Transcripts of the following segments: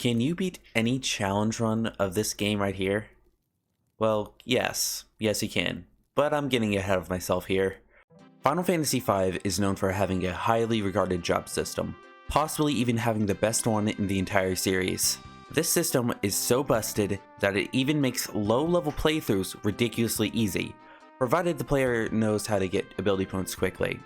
Can you beat any challenge run of this game right here? Well, yes. Yes, you can. But I'm getting ahead of myself here. Final Fantasy V is known for having a highly regarded job system, possibly even having the best one in the entire series. This system is so busted that it even makes low-level playthroughs ridiculously easy, provided the player knows how to get ability points quickly.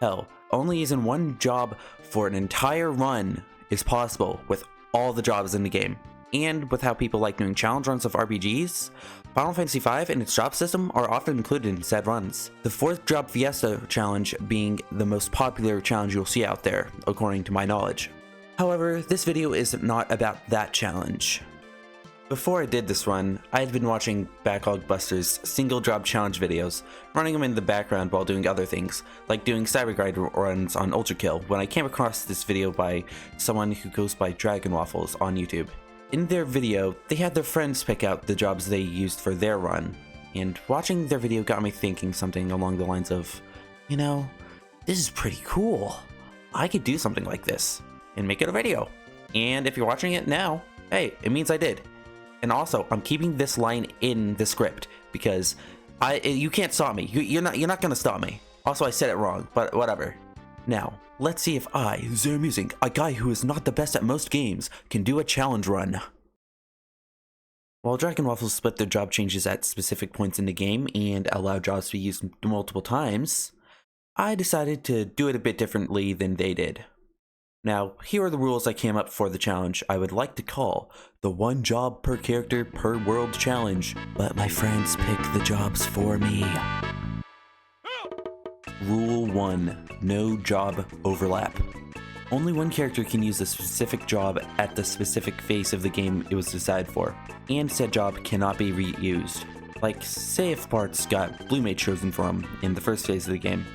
Hell, only using one job for an entire run is possible with all the jobs in the game. And with how people like doing challenge runs of RPGs, Final Fantasy V and its job system are often included in said runs. The 4th Job Fiesta challenge being the most popular challenge you'll see out there, according to my knowledge. However, this video is not about that challenge. Before I did this run, I had been watching Backlog Buster's single job challenge videos, running them in the background while doing other things, like doing cybergrind runs on Ultra Kill, when I came across this video by someone who goes by Dragon Waffles on YouTube. In their video, they had their friends pick out the jobs they used for their run, and watching their video got me thinking something along the lines of, you know, this is pretty cool. I could do something like this, and make it a video. And if you're watching it now, hey, it means I did. And also, I'm keeping this line in the script because you can't stop me. You're not gonna stop me. Also, I said it wrong, but whatever. Now, let's see if I, Zermusing, a guy who is not the best at most games, can do a challenge run. While Dragon Waffles split their job changes at specific points in the game and allow jobs to be used multiple times, I decided to do it a bit differently than they did. Now, here are the rules I came up for the challenge I would like to call the 1 job per character per world challenge. Let my friends pick the jobs for me. Rule 1. No job overlap. Only one character can use a specific job at the specific phase of the game it was designed for, and said job cannot be reused. Like, say if Bart's got Blue Mage chosen for him in the first phase of the game.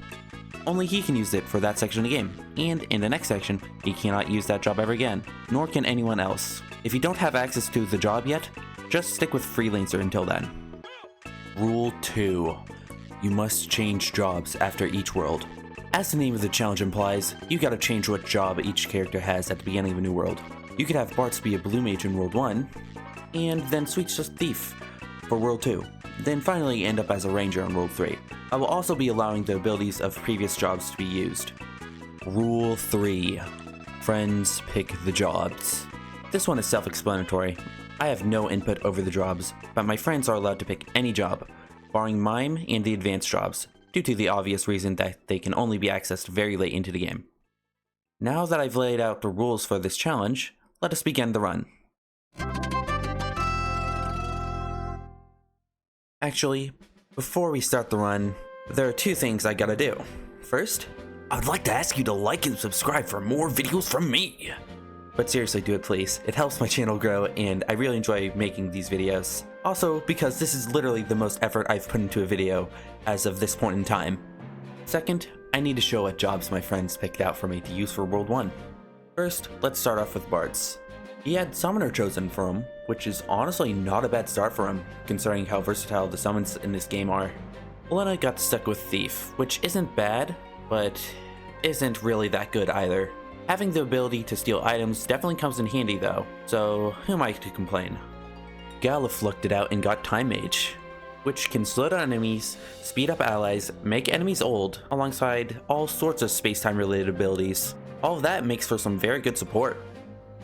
Only he can use it for that section of the game, and in the next section, he cannot use that job ever again, nor can anyone else. If you don't have access to the job yet, just stick with Freelancer until then. Rule 2. You must change jobs after each world. As the name of the challenge implies, you gotta change what job each character has at the beginning of a new world. You could have Bart's be a Blue Mage in World 1, and then switch to Thief for World 2, then finally end up as a Ranger in World 3. I will also be allowing the abilities of previous jobs to be used. Rule 3. Friends pick the jobs. This one is self-explanatory. I have no input over the jobs, but my friends are allowed to pick any job, barring Mime and the advanced jobs, due to the obvious reason that they can only be accessed very late into the game. Now that I've laid out the rules for this challenge, let us begin the run. Actually, before we start the run, there are 2 things I gotta do. First, I would like to ask you to like and subscribe for more videos from me. But seriously, do it please. It helps my channel grow and I really enjoy making these videos. Also, because this is literally the most effort I've put into a video as of this point in time. Second, I need to show what jobs my friends picked out for me to use for World 1. First, let's start off with Bart's. He had Summoner chosen for him, which is honestly not a bad start for him, considering how versatile the summons in this game are. Lena got stuck with Thief, which isn't bad, but isn't really that good either. Having the ability to steal items definitely comes in handy though, so who am I to complain? Galuf lucked it out and got Time Mage, which can slow down enemies, speed up allies, make enemies old, alongside all sorts of space-time related abilities. All of that makes for some very good support.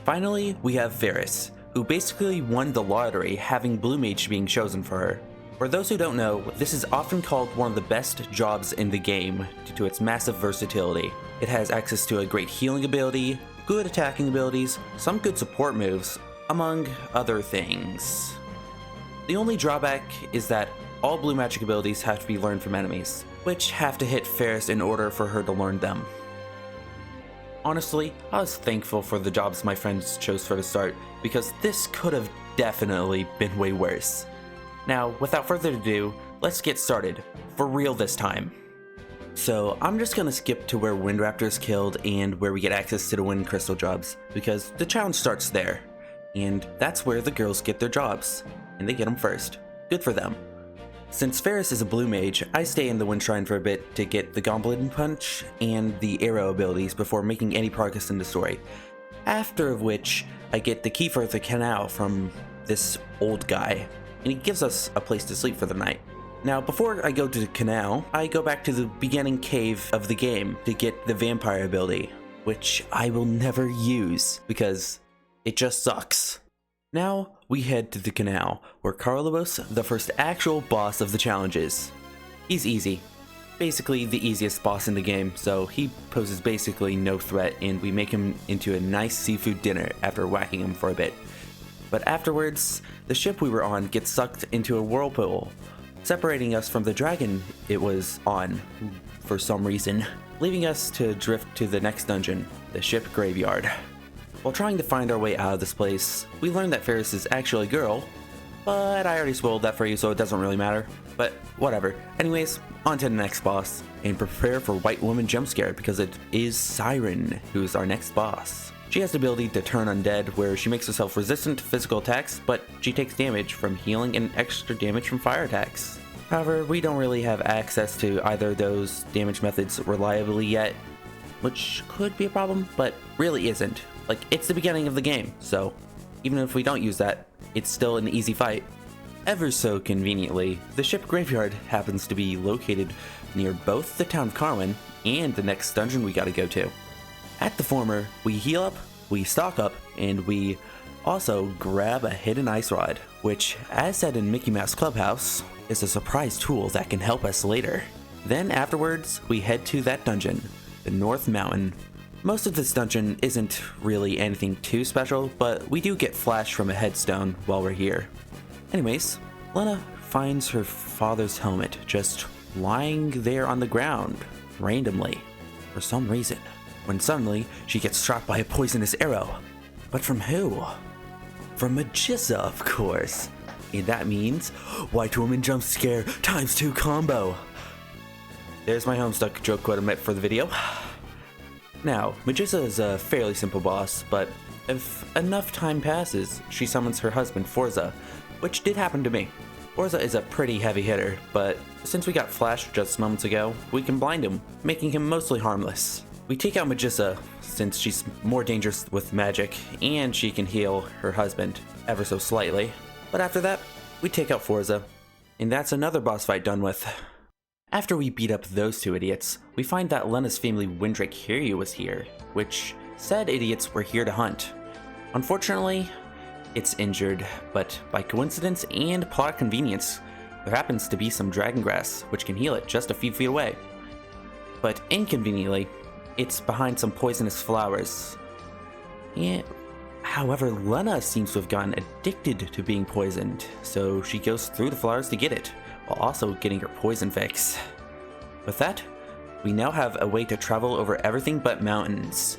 Finally, we have Varys, who basically won the lottery having Blue Mage being chosen for her. For those who don't know, this is often called one of the best jobs in the game due to its massive versatility. It has access to a great healing ability, good attacking abilities, some good support moves, among other things. The only drawback is that all blue magic abilities have to be learned from enemies, which have to hit Ferris in order for her to learn them. Honestly, I was thankful for the jobs my friends chose for the start, because this could have definitely been way worse. Now, without further ado, let's get started, for real this time. So, I'm just gonna skip to where Wind Raptor is killed and where we get access to the Wind Crystal jobs, because the challenge starts there. And that's where the girls get their jobs, and they get them first. Good for them. Since Ferris is a blue mage, I stay in the Wind Shrine for a bit to get the Goblin Punch and the Arrow abilities before making any progress in the story. After of which, I get the key for the canal from this old guy, and he gives us a place to sleep for the night. Now, before I go to the canal, I go back to the beginning cave of the game to get the vampire ability, which I will never use because it just sucks. Now, we head to the canal, where Carlos, the first actual boss of the challenges. He's easy. Basically the easiest boss in the game, so he poses basically no threat, and we make him into a nice seafood dinner after whacking him for a bit. But afterwards, the ship we were on gets sucked into a whirlpool, separating us from the dragon it was on for some reason, leaving us to drift to the next dungeon, the ship graveyard. While trying to find our way out of this place, we learn that Ferris is actually a girl, but I already spoiled that for you, so it doesn't really matter. But whatever. Anyways, on to the next boss, and prepare for White Woman jump scare because it is Siren, who's our next boss. She has the ability to turn undead, where she makes herself resistant to physical attacks, but she takes damage from healing and extra damage from fire attacks. However, we don't really have access to either of those damage methods reliably yet, which could be a problem, but really isn't. Like, it's the beginning of the game, so even if we don't use that, it's still an easy fight. Ever so conveniently, the ship graveyard happens to be located near both the town of Carwin and the next dungeon we gotta go to. At the former, we heal up, we stock up, and we also grab a hidden ice rod, which, as said in Mickey Mouse Clubhouse, is a surprise tool that can help us later. Then afterwards, we head to that dungeon, the North Mountain. Most of this dungeon isn't really anything too special, but we do get flash from a headstone while we're here. Anyways, Lena finds her father's helmet just lying there on the ground, randomly, for some reason, when suddenly she gets struck by a poisonous arrow. But from who? From Magissa, of course. And that means White Woman jump scare ×2 combo. There's my Homestuck joke quote omit for the video. Now, Magissa is a fairly simple boss, but if enough time passes, she summons her husband Forza, which did happen to me. Forza is a pretty heavy hitter, but since we got flashed just moments ago, we can blind him, making him mostly harmless. We take out Magissa, since she's more dangerous with magic, and she can heal her husband, ever so slightly. But after that, we take out Forza, and that's another boss fight done with. After we beat up those two idiots, we find that Lena's family Windrake Hiryu was here, which said idiots were here to hunt. Unfortunately, it's injured, but by coincidence and plot convenience, there happens to be some dragon grass, which can heal it just a few feet away. But inconveniently, it's behind some poisonous flowers. However, Lena seems to have gotten addicted to being poisoned, so she goes through the flowers to get it, while also getting her poison fix. With that, we now have a way to travel over everything but mountains.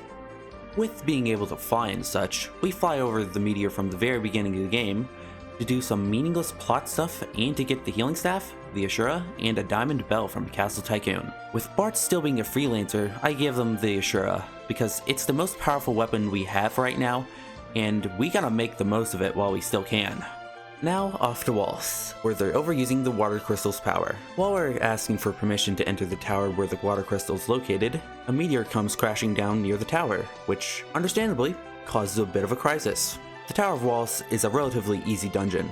With being able to fly and such, we fly over the meteor from the very beginning of the game to do some meaningless plot stuff and to get the healing staff, the Ashura, and a diamond bell from Castle Tycoon. With Bart still being a freelancer, I give them the Ashura, because it's the most powerful weapon we have right now, and we gotta make the most of it while we still can. Now off to Waltz, where they're overusing the water crystal's power. While we're asking for permission to enter the tower where the water crystal's located, a meteor comes crashing down near the tower, which, understandably, causes a bit of a crisis. The Tower of Waltz is a relatively easy dungeon,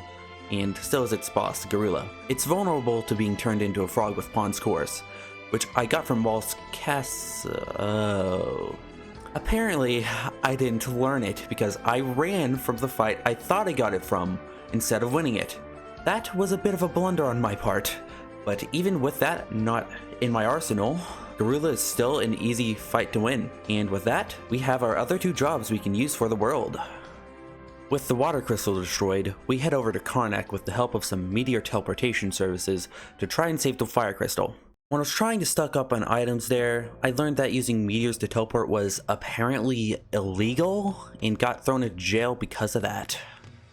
and so is its boss, Gorilla. It's vulnerable to being turned into a frog with Pawn's Course, which I got from Waltz Apparently, I didn't learn it because I ran from the fight I thought I got it from, instead of winning it. That was a bit of a blunder on my part, but even with that not in my arsenal, Gorilla is still an easy fight to win. And with that, we have our other two jobs we can use for the world. With the water crystal destroyed, we head over to Karnak with the help of some meteor teleportation services to try and save the fire crystal. When I was trying to stock up on items there, I learned that using meteors to teleport was apparently illegal and got thrown in jail because of that.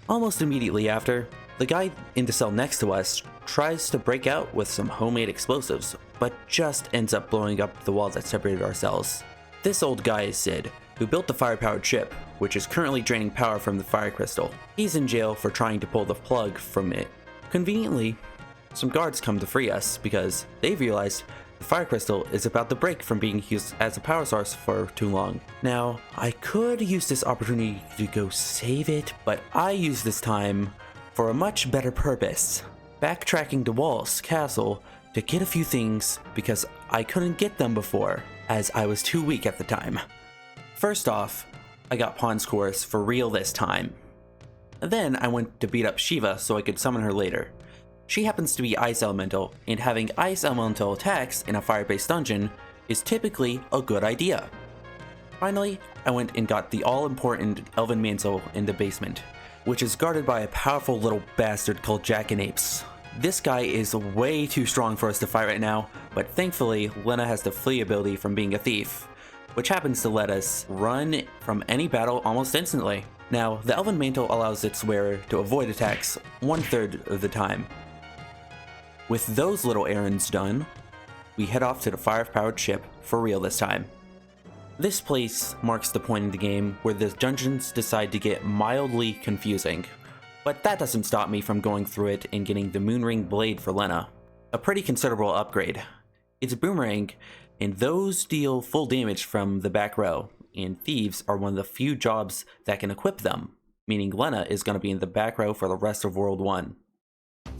Almost immediately after, the guy in the cell next to us tries to break out with some homemade explosives, but just ends up blowing up the wall that separated our cells. This old guy is Sid, who built the fire-powered ship, which is currently draining power from the fire crystal. He's in jail for trying to pull the plug from it. Conveniently, some guards come to free us because they've realized the The fire crystal is about to break from being used as a power source for too long. Now, I could use this opportunity to go save it, but I use this time for a much better purpose. Backtracking to Walls Castle to get a few things because I couldn't get them before, as I was too weak at the time. First off, I got Pawn's Course for real this time. Then I went to beat up Shiva so I could summon her later. She happens to be Ice Elemental, and having Ice Elemental attacks in a fire-based dungeon is typically a good idea. Finally, I went and got the all-important Elven Mantle in the basement, which is guarded by a powerful little bastard called Jackanapes. This guy is way too strong for us to fight right now, but thankfully Lena has the flee ability from being a thief, which happens to let us run from any battle almost instantly. Now, the Elven Mantle allows its wearer to avoid attacks 1/3 of the time. With those little errands done, we head off to the fire-powered ship for real this time. This place marks the point in the game where the dungeons decide to get mildly confusing, but that doesn't stop me from going through it and getting the Moonring Blade for Lena, a pretty considerable upgrade. It's a boomerang, and those deal full damage from the back row, and thieves are one of the few jobs that can equip them, meaning Lena is going to be in the back row for the rest of World 1.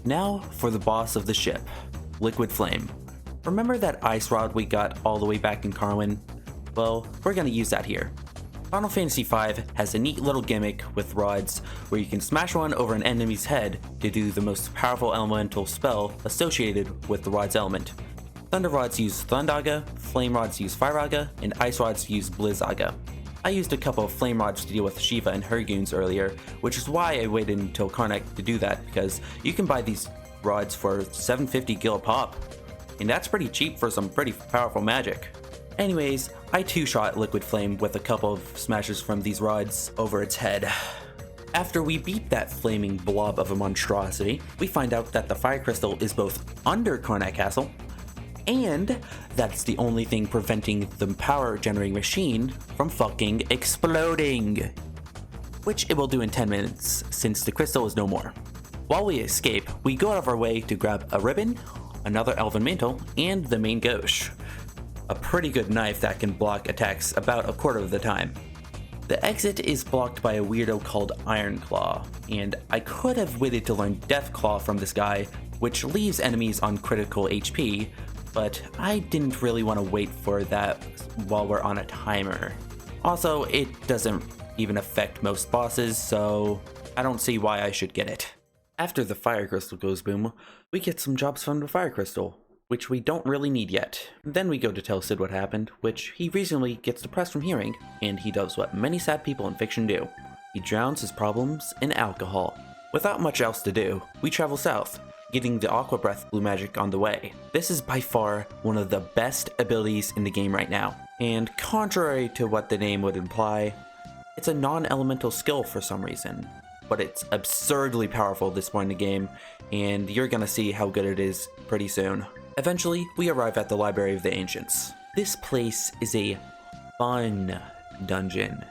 Now for the boss of the ship, Liquid Flame. Remember that ice rod we got all the way back in Carwin? Well, we're going to use that here. Final Fantasy V has a neat little gimmick with rods where you can smash one over an enemy's head to do the most powerful elemental spell associated with the rod's element. Thunder rods use Thundaga, flame rods use Fireaga, and ice rods use Blizzaga. I used a couple of flame rods to deal with Shiva and her goons earlier, which is why I waited until Karnak to do that, because you can buy these rods for 750 gil a pop, and that's pretty cheap for some pretty powerful magic. Anyways, I two-shot Liquid Flame with a couple of smashes from these rods over its head. After we beat that flaming blob of a monstrosity, we find out that the fire crystal is both under Karnak Castle, and that's the only thing preventing the power generating machine from fucking exploding. Which it will do in 10 minutes, since the crystal is no more. While we escape, we go out of our way to grab a ribbon, another Elven Mantle, and the main gauche. A pretty good knife that can block attacks about 1/4 of the time. The exit is blocked by a weirdo called Iron Claw, and I could have waited to learn Death Claw from this guy, which leaves enemies on critical HP, but I didn't really want to wait for that while we're on a timer. Also, it doesn't even affect most bosses, so I don't see why I should get it. After the fire crystal goes boom, we get some jobs from the fire crystal, which we don't really need yet. Then we go to tell Sid what happened, which he reasonably gets depressed from hearing, and he does what many sad people in fiction do. He drowns his problems in alcohol. Without much else to do, we travel south, getting the Aqua Breath blue magic on the way. This is by far one of the best abilities in the game right now, and contrary to what the name would imply, it's a non-elemental skill for some reason, but it's absurdly powerful at this point in the game, and you're gonna see how good it is pretty soon. Eventually, we arrive at the Library of the Ancients. This place is a fun dungeon,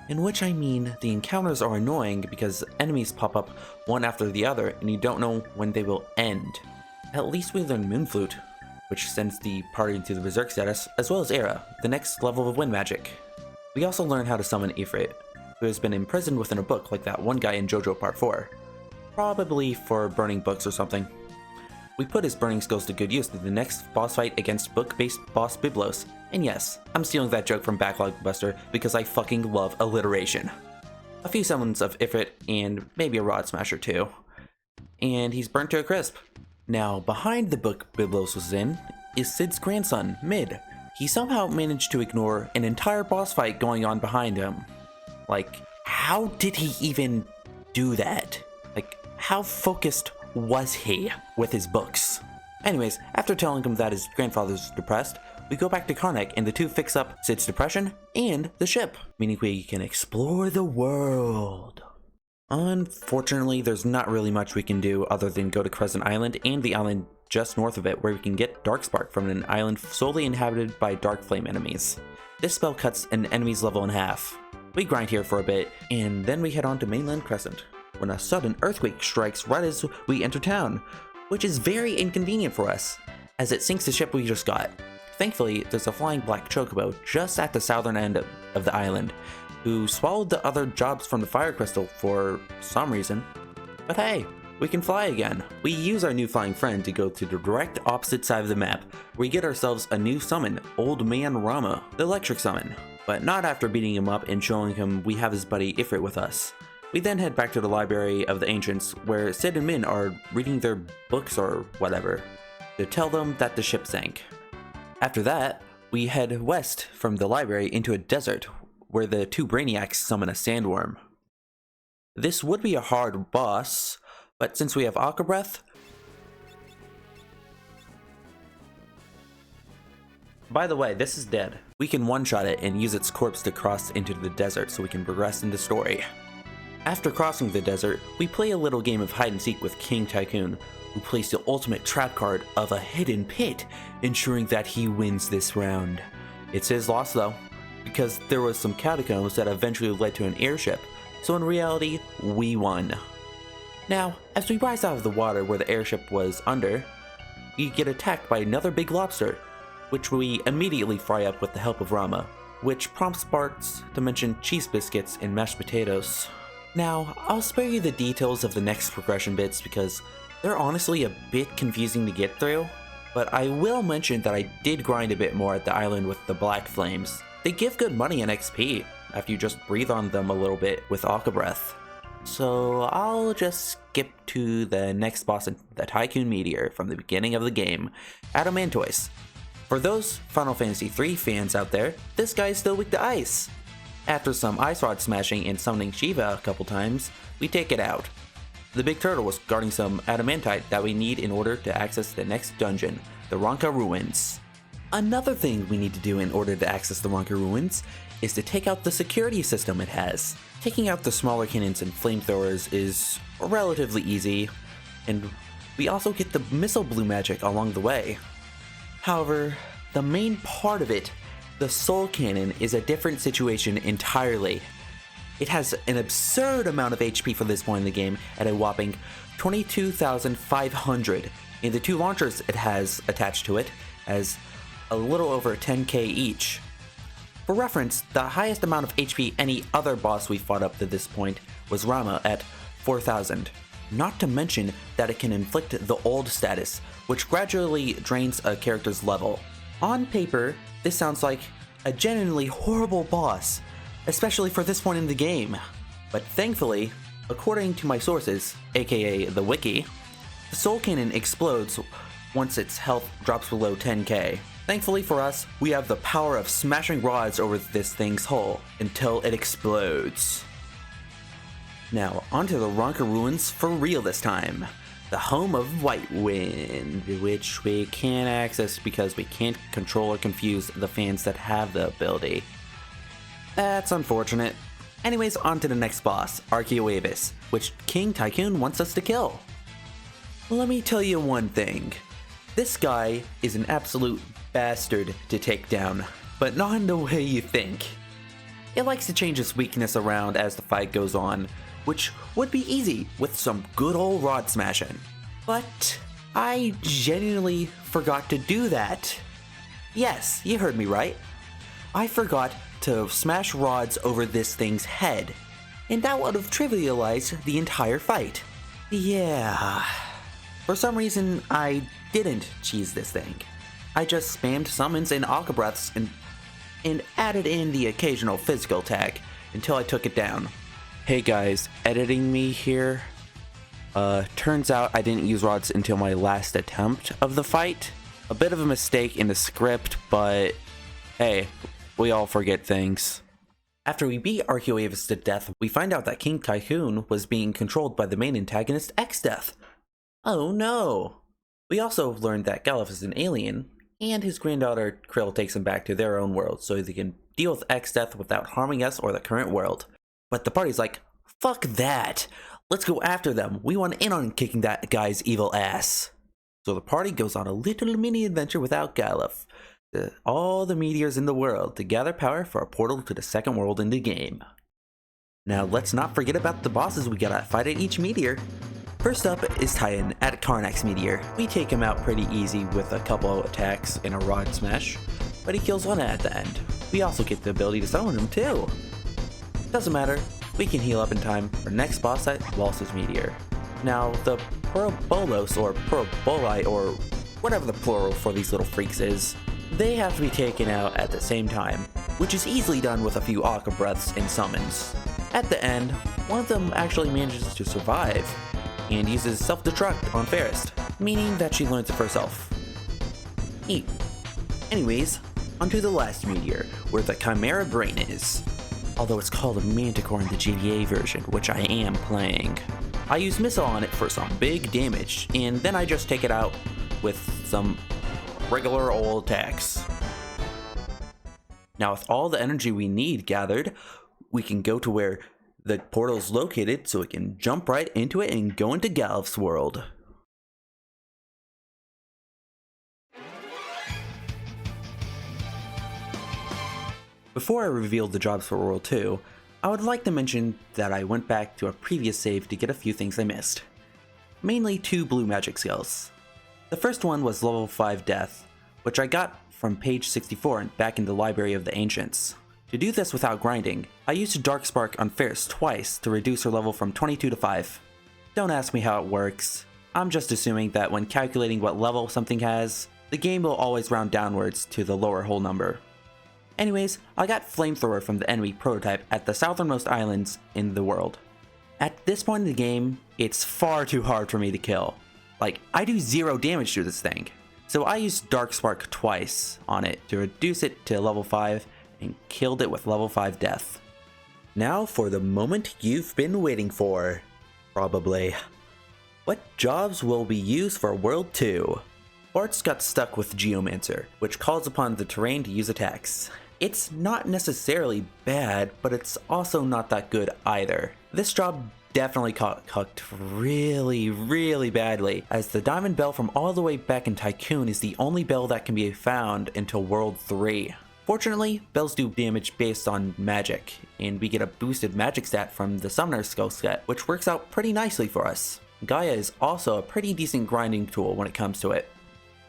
in which I mean the encounters are annoying because enemies pop up one after the other and you don't know when they will end. At least we learn Moonflute, which sends the party into the Berserk status, as well as Era, the next level of wind magic. We also learn how to summon Ifrit, who has been imprisoned within a book like that one guy in JoJo Part 4. Probably for burning books or something. We put his burning skills to good use in the next boss fight against book-based boss Biblos. And yes, I'm stealing that joke from Backlog Buster because I fucking love alliteration. A few summons of Ifrit and maybe a Rod Smasher too. And he's burnt to a crisp. Now, behind the book Biblos was in is Sid's grandson, Mid. He somehow managed to ignore an entire boss fight going on behind him. Like, how did he even do that? Like, how focused was he with his books? Anyways, after telling him that his grandfather's depressed, we go back to Karnak and the two fix up Sid's depression and the ship, meaning we can explore the world. Unfortunately, there's not really much we can do other than go to Crescent Island and the island just north of it where we can get Darkspark from an island solely inhabited by Dark Flame enemies. This spell cuts an enemy's level in half. We grind here for a bit, and then we head on to mainland Crescent, when a sudden earthquake strikes right as we enter town, which is very inconvenient for us, as it sinks the ship we just got. Thankfully, there's a flying black chocobo just at the southern end of the island, who swallowed the other jobs from the fire crystal for some reason. But hey, we can fly again. We use our new flying friend to go to the direct opposite side of the map, where we get ourselves a new summon, Old Man Rama, the electric summon. But not after beating him up and showing him we have his buddy Ifrit with us. We then head back to the Library of the Ancients, where Sid and Min are reading their books or whatever, to tell them that the ship sank. After that, we head west from the library into a desert, where the two Brainiacs summon a sandworm. This would be a hard boss, but since we have Aqua Breath... By the way, this is dead. We can one-shot it and use its corpse to cross into the desert so we can progress in the story. After crossing the desert, we play a little game of hide-and-seek with King Tycoon, who plays the ultimate trap card of a hidden pit, ensuring that he wins this round. It's his loss though, because there was some catacombs that eventually led to an airship, so in reality, we won. Now, as we rise out of the water where the airship was under, we get attacked by another big lobster, which we immediately fry up with the help of Rama, which prompts Sparks to mention cheese biscuits and mashed potatoes. Now, I'll spare you the details of the next progression bits because they're honestly a bit confusing to get through, but I will mention that I did grind a bit more at the island with the black flames. They give good money and XP after you just breathe on them a little bit with Aqua Breath. So I'll just skip to the next boss, the Tycoon Meteor from the beginning of the game, Adamantoise. For those Final Fantasy III fans out there, this guy is still weak to ice. After some ice rod smashing and summoning Shiva a couple times, we take it out. The big turtle was guarding some adamantite that we need in order to access the next dungeon, the Ronka Ruins. Another thing we need to do in order to access the Ronka Ruins is to take out the security system it has. Taking out the smaller cannons and flamethrowers is relatively easy, and we also get the missile blue magic along the way. However, the main part of it, the Soul Cannon, is a different situation entirely. It has an absurd amount of HP for this point in the game at a whopping 22,500, and the two launchers it has attached to it has a little over 10k each. For reference, the highest amount of HP any other boss we fought up to this point was Rama at 4,000. Not to mention that it can inflict the old status, which gradually drains a character's level. On paper, this sounds like a genuinely horrible boss, especially for this point in the game. But thankfully, according to my sources, aka the wiki, the Soul Cannon explodes once its health drops below 10k. Thankfully for us, we have the power of smashing rods over this thing's hull until it explodes. Now, onto the Ronka Ruins for real this time. The home of White Wind, which we can't access because we can't control or confuse the fans that have the ability. That's unfortunate. Anyways, on to the next boss, Archaeoavis, which King Tycoon wants us to kill. Let me tell you one thing. This guy is an absolute bastard to take down, but not in the way you think. It likes to change its weakness around as the fight goes on, which would be easy with some good old rod smashing. But I genuinely forgot to do that. Yes, you heard me right. I forgot to smash rods over this thing's head, and that would have trivialized the entire fight. Yeah. For some reason, I didn't cheese this thing. I just spammed summons and Aqua Breaths and added in the occasional physical tag until I took it down. Hey guys, editing me here. Turns out I didn't use rods until my last attempt of the fight. A bit of a mistake in the script, but hey, we all forget things. After we beat Archaeoavis to death, we find out that King Tycoon was being controlled by the main antagonist, Exdeath. Oh no! We also learned that Galuf is an alien, and his granddaughter Krill takes him back to their own world so they can deal with Exdeath without harming us or the current world. But the party's like, fuck that! Let's go after them! We want in on kicking that guy's evil ass! So the party goes on a little mini adventure without Galuf, all the meteors in the world, to gather power for a portal to the second world in the game. Now let's not forget about the bosses we gotta fight at each meteor. First up is Titan at Karnax Meteor. We take him out pretty easy with a couple attacks and a rod smash, but he kills one at the end. We also get the ability to summon him too. Doesn't matter, we can heal up in time for next boss at Waltz's Meteor. Now, the Probolos or Proboli or whatever the plural for these little freaks is, they have to be taken out at the same time, which is easily done with a few Aqua Breaths and summons. At the end, one of them actually manages to survive and uses self-destruct on Fairest, meaning that she learns it for herself. Neat. Anyways, onto the last meteor, where the Chimera Brain is. Although it's called a Manticore in the GBA version, which I am playing. I use Missile on it for some big damage, and then I just take it out with some regular old attacks. Now with all the energy we need gathered, we can go to where the portal is located so we can jump right into it and go into Galf's world. Before I reveal the jobs for World 2, I would like to mention that I went back to a previous save to get a few things I missed. Mainly 2 blue magic skills. The first one was level 5 Death, which I got from page 64 back in the Library of the Ancients. To do this without grinding, I used Dark Spark on Fairest twice to reduce her level from 22 to 5. Don't ask me how it works. I'm just assuming that when calculating what level something has, the game will always round downwards to the lower whole number. Anyways, I got Flamethrower from the enemy prototype at the southernmost islands in the world. At this point in the game, it's far too hard for me to kill. Like, I do 0 damage to this thing. So I used Dark Spark twice on it to reduce it to level 5 and killed it with level 5 Death. Now for the moment you've been waiting for. Probably. What jobs will be used for World 2? Bart's got stuck with Geomancer, which calls upon the terrain to use attacks. It's not necessarily bad, but it's also not that good either. This job definitely got cucked really badly, as the Diamond Bell from all the way back in Tycoon is the only bell that can be found until World 3. Fortunately, bells do damage based on magic, and we get a boosted magic stat from the Summoner skill set, which works out pretty nicely for us. Gaia is also a pretty decent grinding tool when it comes to it.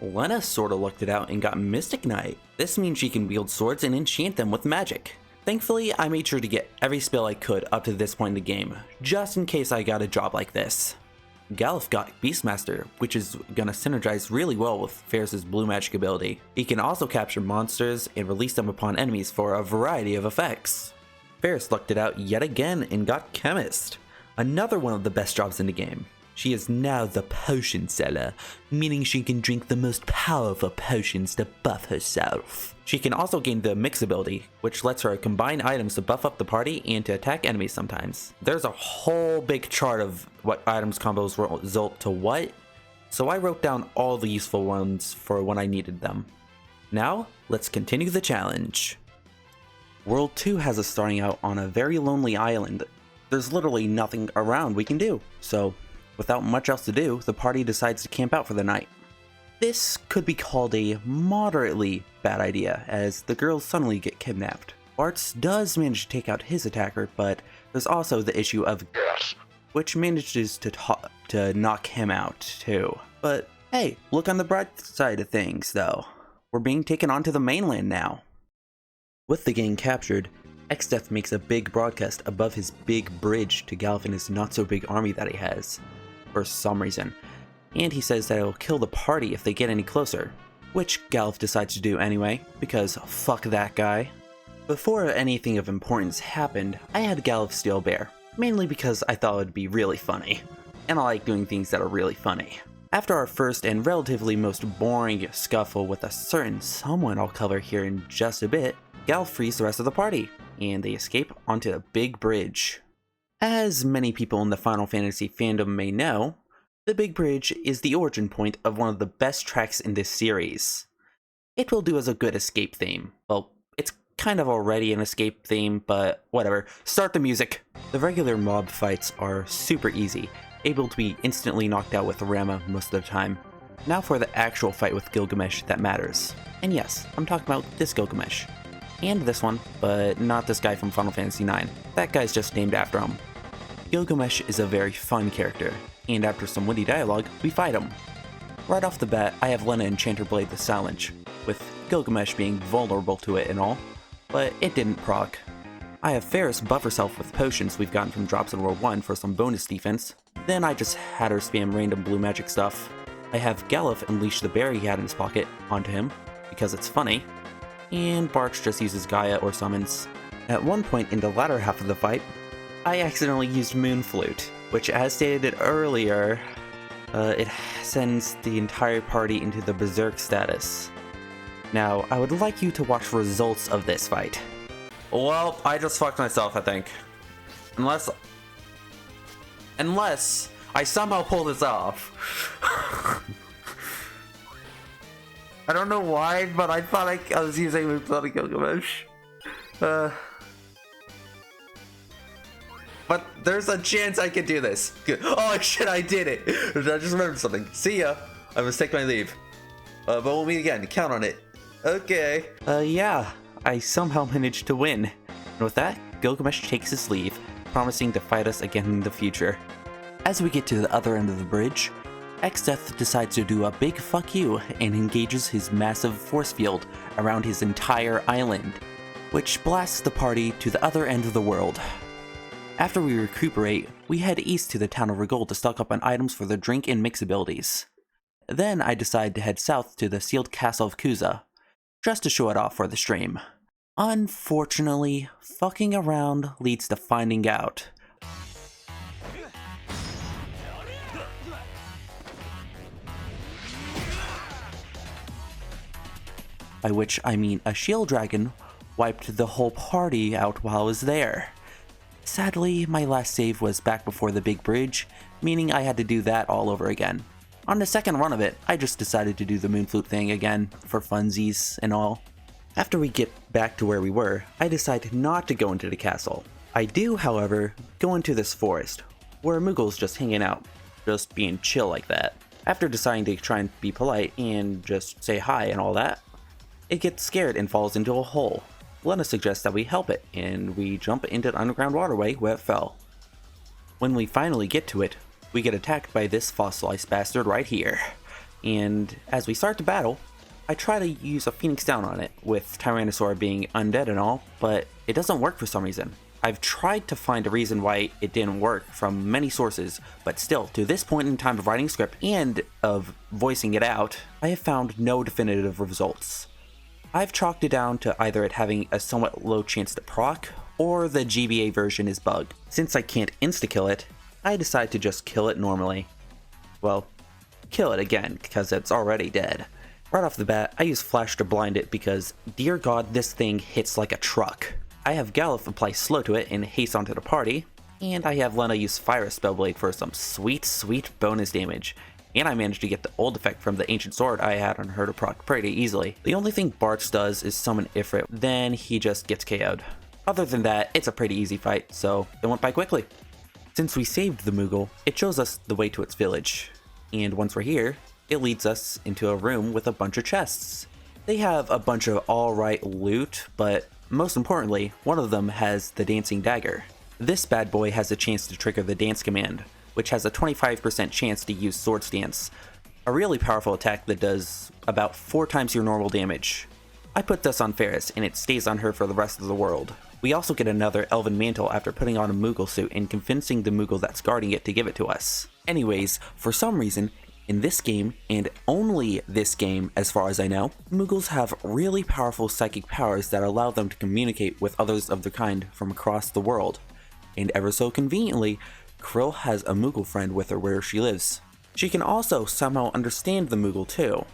Lena sorta looked it out and got Mystic Knight. This means she can wield swords and enchant them with magic. Thankfully, I made sure to get every spell I could up to this point in the game, just in case I got a job like this. Galf got Beastmaster, which is gonna synergize really well with Fairest's blue magic ability. He can also capture monsters and release them upon enemies for a variety of effects. Fairest lucked it out yet again and got Chemist, another one of the best jobs in the game. She is now the potion seller, meaning she can drink the most powerful potions to buff herself. She can also gain the Mix ability, which lets her combine items to buff up the party and to attack enemies sometimes. There's a whole big chart of what items combos result to what, so I wrote down all the useful ones for when I needed them. Now, let's continue the challenge. World 2 has us starting out on a very lonely island. There's literally nothing around we can do, so without much else to do, the party decides to camp out for the night. This could be called a moderately bad idea, as the girls suddenly get kidnapped. Bart's does manage to take out his attacker, but there's also the issue of gas, which manages to knock him out too. But hey, look on the bright side of things though. We're being taken onto the mainland now. With the gang captured, Exdeath makes a big broadcast above his big bridge to Galf and his not-so-big army that he has, for some reason, and he says that it will kill the party if they get any closer, which Galf decides to do anyway, because fuck that guy. Before anything of importance happened, I had Galf steal Bear, mainly because I thought it would be really funny, and I like doing things that are really funny. After our first and relatively most boring scuffle with a certain someone I'll cover here in just a bit, Galf frees the rest of the party, and they escape onto a big bridge. As many people in the Final Fantasy fandom may know, the Big Bridge is the origin point of one of the best tracks in this series. It will do as a good escape theme. Well, it's kind of already an escape theme, but whatever. Start the music! The regular mob fights are super easy, able to be instantly knocked out with Rama most of the time. Now for the actual fight with Gilgamesh that matters. And yes, I'm talking about this Gilgamesh. And this one, but not this guy from Final Fantasy IX. That guy's just named after him. Gilgamesh is a very fun character. and after some witty dialogue, we fight him. Right off the bat, I have Lena Enchanter Blade the Challenge, with Gilgamesh being vulnerable to it and all, but it didn't proc. I have Ferris buff herself with potions we've gotten from drops in World 1 for some bonus defense, then I just had her spam random blue magic stuff. I have Galuf unleash the berry he had in his pocket onto him, because it's funny, and Barch just uses Gaia or summons. At one point in the latter half of the fight, I accidentally used Moon Flute, which as stated earlier, it sends the entire party into the Berserk status. Now, I would like you to watch results of this fight. Well, I just fucked myself, I think. Unless I somehow pull this off. I don't know why, but I thought I was using Moon Flute on Gilgamesh. But there's a chance I could do this. Good. Oh shit, I did it! I just remembered something. See ya! I must take my leave. But we'll meet again. Count on it. Okay. Yeah. I somehow managed to win. And with that, Gilgamesh takes his leave, promising to fight us again in the future. As we get to the other end of the bridge, Exdeath decides to do a big fuck you and engages his massive force field around his entire island, which blasts the party to the other end of the world. After we recuperate, we head east to the town of Rigol to stock up on items for the drink and mix abilities. Then I decide to head south to the sealed castle of Yakuza, just to show it off for the stream. Unfortunately, fucking around leads to finding out. By which I mean a shield dragon wiped the whole party out while I was there. Sadly, my last save was back before the big bridge, meaning I had to do that all over again. On the second run of it, I just decided to do the Moon Flute thing again, for funsies and all. After we get back to where we were, I decide not to go into the castle. I do, however, go into this forest, where Moogle's just hanging out, just being chill like that. After deciding to try and be polite and just say hi and all that, it gets scared and falls into a hole. Lena suggests that we help it, and we jump into the underground waterway where it fell. When we finally get to it, we get attacked by this fossilized bastard right here. And as we start the battle, I try to use a Phoenix Down on it, with Tyrannosaur being undead and all, but it doesn't work for some reason. I've tried to find a reason why it didn't work from many sources, but still, to this point in time of writing script and of voicing it out, I have found no definitive results. I've chalked it down to either it having a somewhat low chance to proc, or the GBA version is bugged. Since I can't insta-kill it, I decide to just kill it normally. Well, kill it again, because it's already dead. Right off the bat, I use Flash to blind it because, dear god, this thing hits like a truck. I have Galuf apply slow to it and haste onto the party, and I have Lena use Fire Spellblade for some sweet, sweet bonus damage. And I managed to get the old effect from the ancient sword I had on her to proc pretty easily. The only thing Barch does is summon Ifrit, then he just gets KO'd. Other than that, it's a pretty easy fight, so it went by quickly. Since we saved the Moogle, it shows us the way to its village. And once we're here, it leads us into a room with a bunch of chests. They have a bunch of alright loot, but most importantly, one of them has the dancing dagger. This bad boy has a chance to trigger the dance command, which has a 25% chance to use Sword Stance, a really powerful attack that does about 4 times your normal damage. I put this on Ferris, and it stays on her for the rest of the world. We also get another Elven Mantle after putting on a Moogle suit and convincing the Moogle that's guarding it to give it to us. Anyways, for some reason, in this game, and only this game as far as I know, Moogles have really powerful psychic powers that allow them to communicate with others of their kind from across the world. And ever so conveniently, Krill has a Moogle friend with her where she lives. She can also somehow understand the Moogle too.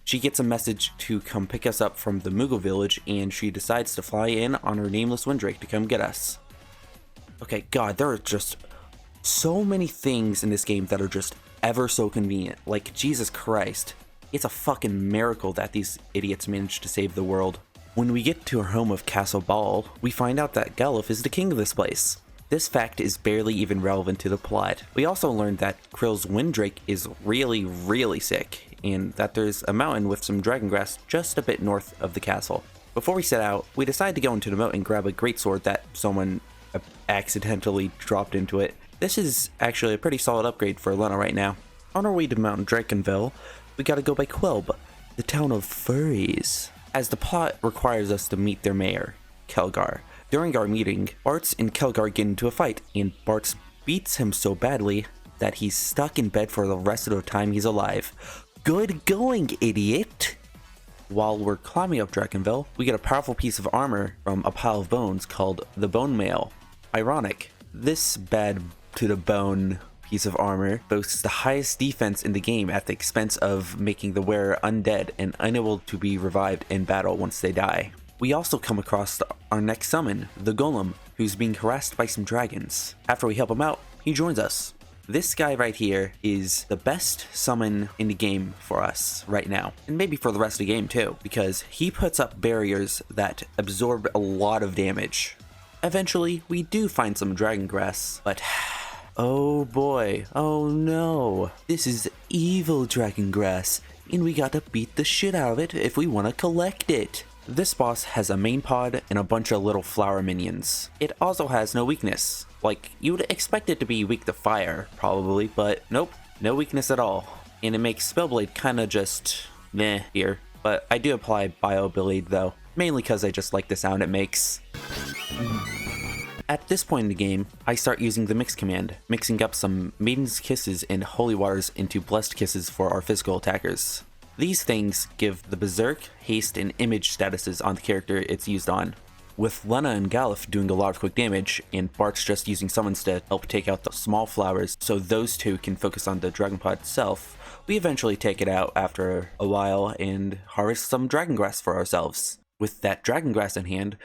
She gets a message to come pick us up from the Moogle village, and she decides to fly in on her nameless Windrake to come get us. Okay, god, there are just so many things in this game that are just ever so convenient. Like, Jesus Christ. It's a fucking miracle that these idiots managed to save the world. When we get to our home of Castle Ball, we find out that Galuf is the king of this place. This fact is barely even relevant to the plot. We also learned that Krill's Windrake is really, really sick, and that there's a mountain with some dragon grass just a bit north of the castle. Before we set out, we decide to go into the moat and grab a greatsword that someone accidentally dropped into it. This is actually a pretty solid upgrade for Lena right now. On our way to Mount Drakenville, we gotta go by Quelb, the town of furries, as the plot requires us to meet their mayor, Kelgar. During our meeting, Bartz and Kelgar get into a fight, and Bartz beats him so badly that he's stuck in bed for the rest of the time he's alive. Good going, idiot! While we're climbing up Drakenville, we get a powerful piece of armor from a pile of bones called the Bone Mail. Ironic, this bad to the bone piece of armor boasts the highest defense in the game at the expense of making the wearer undead and unable to be revived in battle once they die. We also come across our next summon, the Golem, who's being harassed by some dragons. After we help him out, he joins us. This guy right here is the best summon in the game for us right now, and maybe for the rest of the game too, because he puts up barriers that absorb a lot of damage. Eventually, we do find some dragon grass, but oh boy, oh no, this is evil dragon grass, and we gotta beat the shit out of it if we want to collect it. This boss has a main pod and a bunch of little flower minions. It also has no weakness. Like, you would expect it to be weak to fire, probably, but nope, no weakness at all. And it makes Spellblade kinda just meh here, but I do apply Bioblade though, mainly because I just like the sound it makes. At this point in the game, I start using the mix command, mixing up some Maiden's Kisses and Holy Waters into Blessed Kisses for our physical attackers. These things give the Berserk, Haste, and Image statuses on the character it's used on. With Lena and Galuf doing a lot of quick damage, and Bart's just using summons to help take out the small flowers so those two can focus on the dragon pod itself, we eventually take it out after a while and harvest some dragon grass for ourselves. With that dragon grass in hand,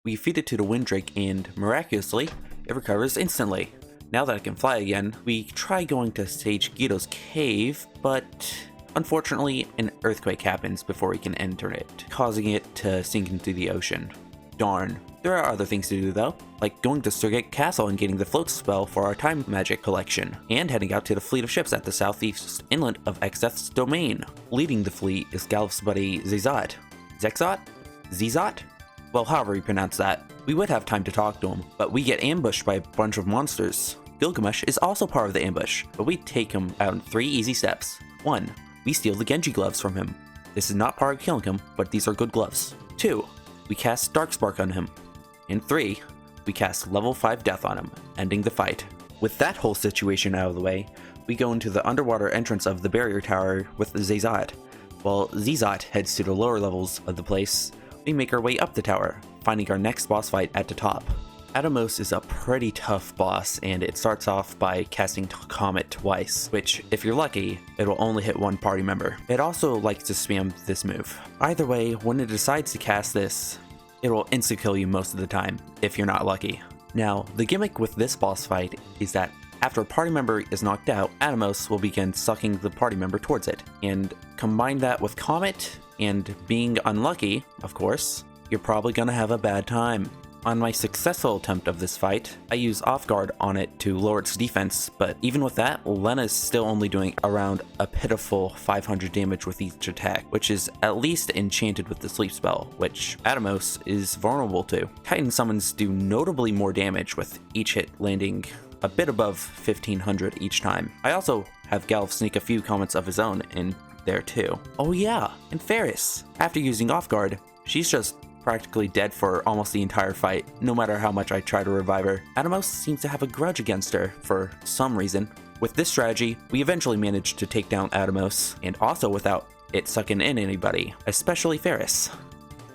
we feed it to the Windrake and, miraculously, it recovers instantly. Now that it can fly again, we try going to Sage Guido's cave, but unfortunately an earthquake happens before we can enter it, causing it to sink into the ocean. Darn. There are other things to do though, like going to Surgate Castle and getting the float spell for our time magic collection, and heading out to the fleet of ships at the southeast inlet of Exdeath's domain. Leading the fleet is Galuf's buddy Zezot. Zexot? Zezot? Well, however you pronounce that. We would have time to talk to him, but we get ambushed by a bunch of monsters. Gilgamesh is also part of the ambush, but we take him out in 3 easy steps. 1. We steal the Genji gloves from him. This is not part of killing him, but these are good gloves. 2. We cast Darkspark on him. And 3. We cast level 5 Death on him, ending the fight. With that whole situation out of the way, we go into the underwater entrance of the barrier tower with Zezot. While Zezot heads to the lower levels of the place, we make our way up the tower, finding our next boss fight at the top. Atomos is a pretty tough boss, and it starts off by casting Comet twice, which, if you're lucky, it will only hit one party member. It also likes to spam this move. Either way, when it decides to cast this, it will insta-kill you most of the time, if you're not lucky. Now, the gimmick with this boss fight is that after a party member is knocked out, Atomos will begin sucking the party member towards it, and combine that with Comet and being unlucky, of course, you're probably gonna have a bad time. On my successful attempt of this fight, I use Off Guard on it to lower its defense, but even with that, Lena is still only doing around a pitiful 500 damage with each attack, which is at least enchanted with the sleep spell, which Atomos is vulnerable to. Titan summons do notably more damage, with each hit landing a bit above 1500 each time. I also have Galuf sneak a few comments of his own in there too. Oh yeah, and Ferris. After using Off Guard, she's just practically dead for almost the entire fight, no matter how much I try to revive her. Atomos seems to have a grudge against her for some reason. With this strategy, we eventually managed to take down Atomos, and also without it sucking in anybody, especially Ferris.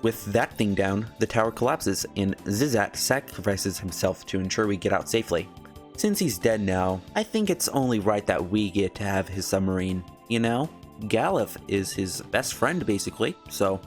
With that thing down, the tower collapses, and Zezat sacrifices himself to ensure we get out safely. Since he's dead now, I think it's only right that we get to have his submarine, you know? Galuf is his best friend, basically, so,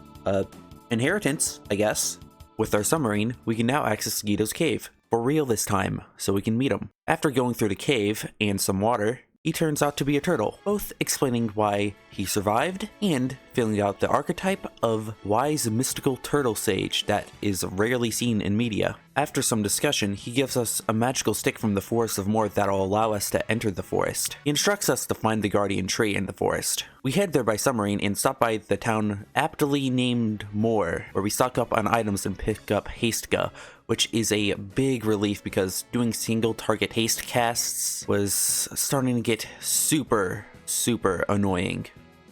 inheritance, I guess. With our submarine, we can now access Guido's cave, for real this time, so we can meet him. After going through the cave and some water, he turns out to be a turtle, both explaining why he survived and filling out the archetype of wise mystical turtle sage that is rarely seen in media. After some discussion, he gives us a magical stick from the Forest of Moor that'll allow us to enter the forest. He instructs us to find the guardian tree in the forest. We head there by submarine and stop by the town aptly named Moor, where we stock up on items and pick up Hastka, which is a big relief because doing single target haste casts was starting to get super annoying.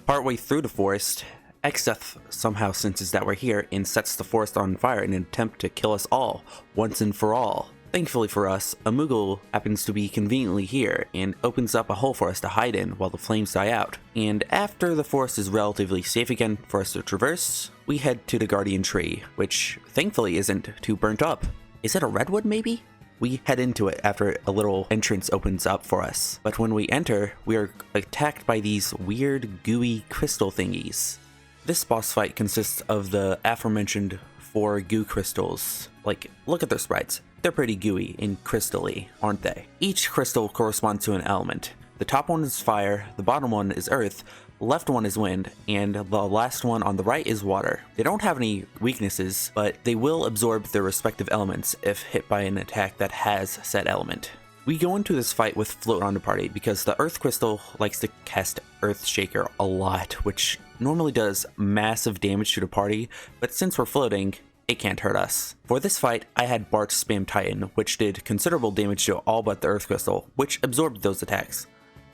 Partway through the forest, Exdeath somehow senses that we're here and sets the forest on fire in an attempt to kill us all, once and for all. Thankfully for us, a Moogle happens to be conveniently here and opens up a hole for us to hide in while the flames die out. And after the forest is relatively safe again for us to traverse, we head to the Guardian Tree, which thankfully isn't too burnt up. Is it a redwood maybe? We head into it after a little entrance opens up for us. But when we enter, we are attacked by these weird gooey crystal thingies. This boss fight consists of the aforementioned 4 goo crystals. Like, look at their sprites. They're pretty gooey and crystally, aren't they? Each crystal corresponds to an element. The top one is fire, the bottom one is earth, the left one is wind, and the last one on the right is water. They don't have any weaknesses, but they will absorb their respective elements if hit by an attack that has said element. We go into this fight with Float on the party because the earth crystal likes to cast Earth Shaker a lot, which normally does massive damage to the party, but since we're floating, it can't hurt us. For this fight, I had Bart spam Titan, which did considerable damage to all but the Earth Crystal, which absorbed those attacks.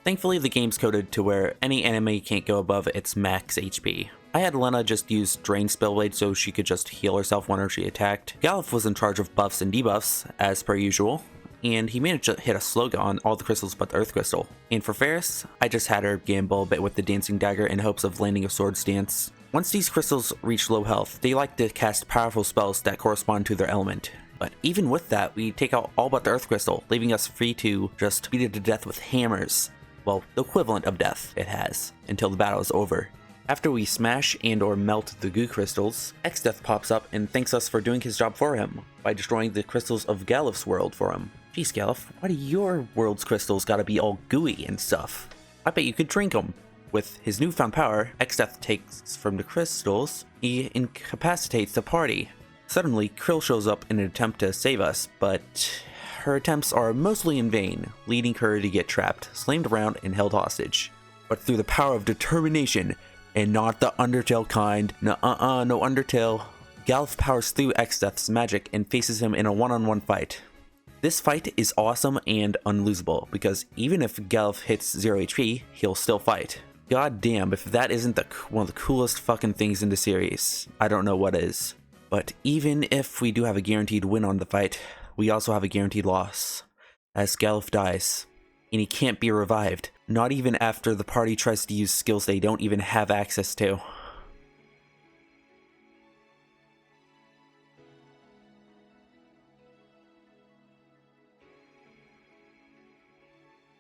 Thankfully, the game's coded to where any enemy can't go above its max HP. I had Lena just use Drain Spellblade so she could just heal herself whenever she attacked. Galuf was in charge of buffs and debuffs, as per usual, and he managed to hit a sloga on all the crystals but the Earth Crystal. And for Ferris, I just had her gamble a bit with the Dancing Dagger in hopes of landing a Sword Stance. Once these crystals reach low health, they like to cast powerful spells that correspond to their element. But even with that, we take out all but the Earth Crystal, leaving us free to just beat it to death with hammers. Well, the equivalent of death it has, until the battle is over. After we smash and or melt the goo crystals, Exdeath pops up and thanks us for doing his job for him, by destroying the crystals of Galuf's world for him. Jeez Galuf, why do your world's crystals gotta be all gooey and stuff? I bet you could drink them. With his newfound power, Exdeath takes from the crystals, he incapacitates the party. Suddenly, Krill shows up in an attempt to save us, but her attempts are mostly in vain, leading her to get trapped, slammed around, and held hostage. But through the power of determination, and not the Undertale kind, no Undertale, Galuf powers through Exdeath's magic and faces him in a one-on-one fight. This fight is awesome and unlosable, because even if Galuf hits 0 HP, he'll still fight. God damn, if that isn't one of the coolest fucking things in the series, I don't know what is. But even if we do have a guaranteed win on the fight, we also have a guaranteed loss, as Galuf dies, and he can't be revived, not even after the party tries to use skills they don't even have access to.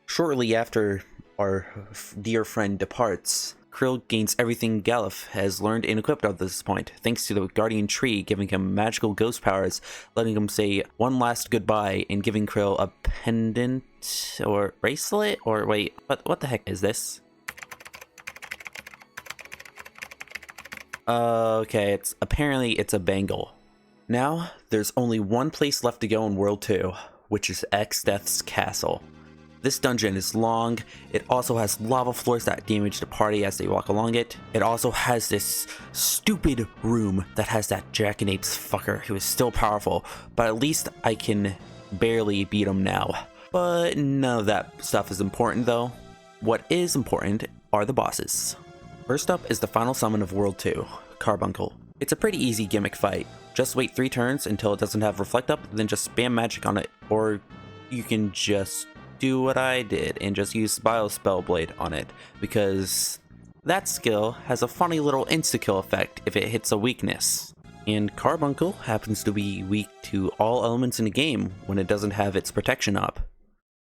Shortly after our dear friend departs, Krill gains everything Galuf has learned and equipped up to this point, thanks to the Guardian Tree giving him magical ghost powers, letting him say one last goodbye, and giving Krill a pendant or bracelet, or wait, what the heck is this? Okay, apparently it's a bangle. Now, there's only one place left to go in World 2, which is Exdeath's castle. This dungeon is long, it also has lava floors that damage the party as they walk along it. It also has this stupid room that has that Jackanapes fucker who is still powerful, but at least I can barely beat him now. But none of that stuff is important though. What is important are the bosses. First up is the final summon of World 2, Carbuncle. It's a pretty easy gimmick fight. Just wait 3 turns until it doesn't have Reflect Up, then just spam magic on it, or you can just do what I did and just use Bio Spellblade on it, because that skill has a funny little insta-kill effect if it hits a weakness. And Carbuncle happens to be weak to all elements in the game when it doesn't have its protection up.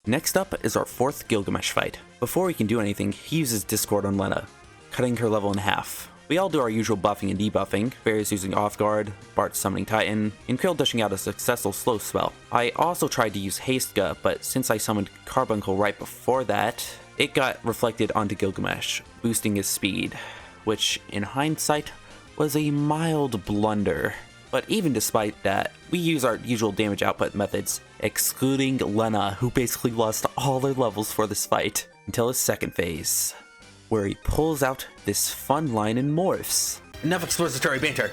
Next up is our 4th Gilgamesh fight. Before we can do anything, he uses Discord on Lena, cutting her level in half. We all do our usual buffing and debuffing, Varys using Off Guard, Bart summoning Titan, and Krill dishing out a successful slow spell. I also tried to use Hasteга, but since I summoned Carbuncle right before that, it got reflected onto Gilgamesh, boosting his speed, which in hindsight was a mild blunder. But even despite that, we use our usual damage output methods, excluding Lena, who basically lost all her levels for this fight, until his second phase, where he pulls out this fun line and morphs. Enough expository banter!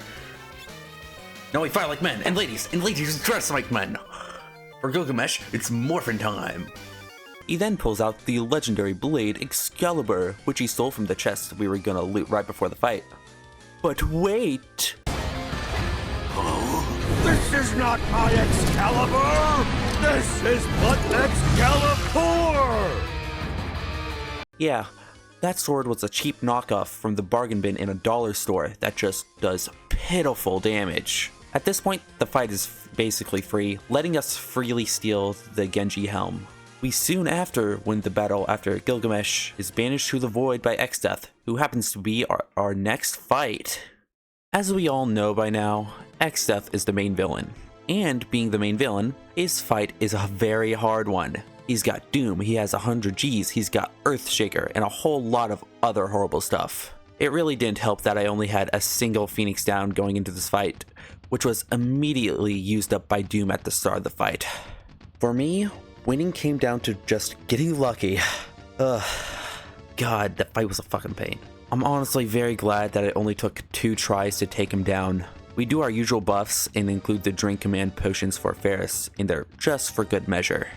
Now we fight like men, and ladies dress like men. For Gilgamesh, it's morphin' time. He then pulls out the legendary blade Excalibur, which he stole from the chest we were gonna loot right before the fight. But wait! This is not my Excalibur! This is but Excalibur! Yeah, that sword was a cheap knockoff from the bargain bin in a dollar store that just does pitiful damage. At this point, the fight is basically free, letting us freely steal the Genji helm. We soon after win the battle after Gilgamesh is banished to the void by Exdeath, who happens to be our next fight. As we all know by now, Exdeath is the main villain. And being the main villain, his fight is a very hard one. He's got Doom, he has 100 Gs, he's got Earthshaker, and a whole lot of other horrible stuff. It really didn't help that I only had a single Phoenix down going into this fight, which was immediately used up by Doom at the start of the fight. For me, winning came down to just getting lucky. God, that fight was a fucking pain. I'm honestly very glad that it only took 2 tries to take him down. We do our usual buffs and include the drink command potions for Ferris in there just for good measure.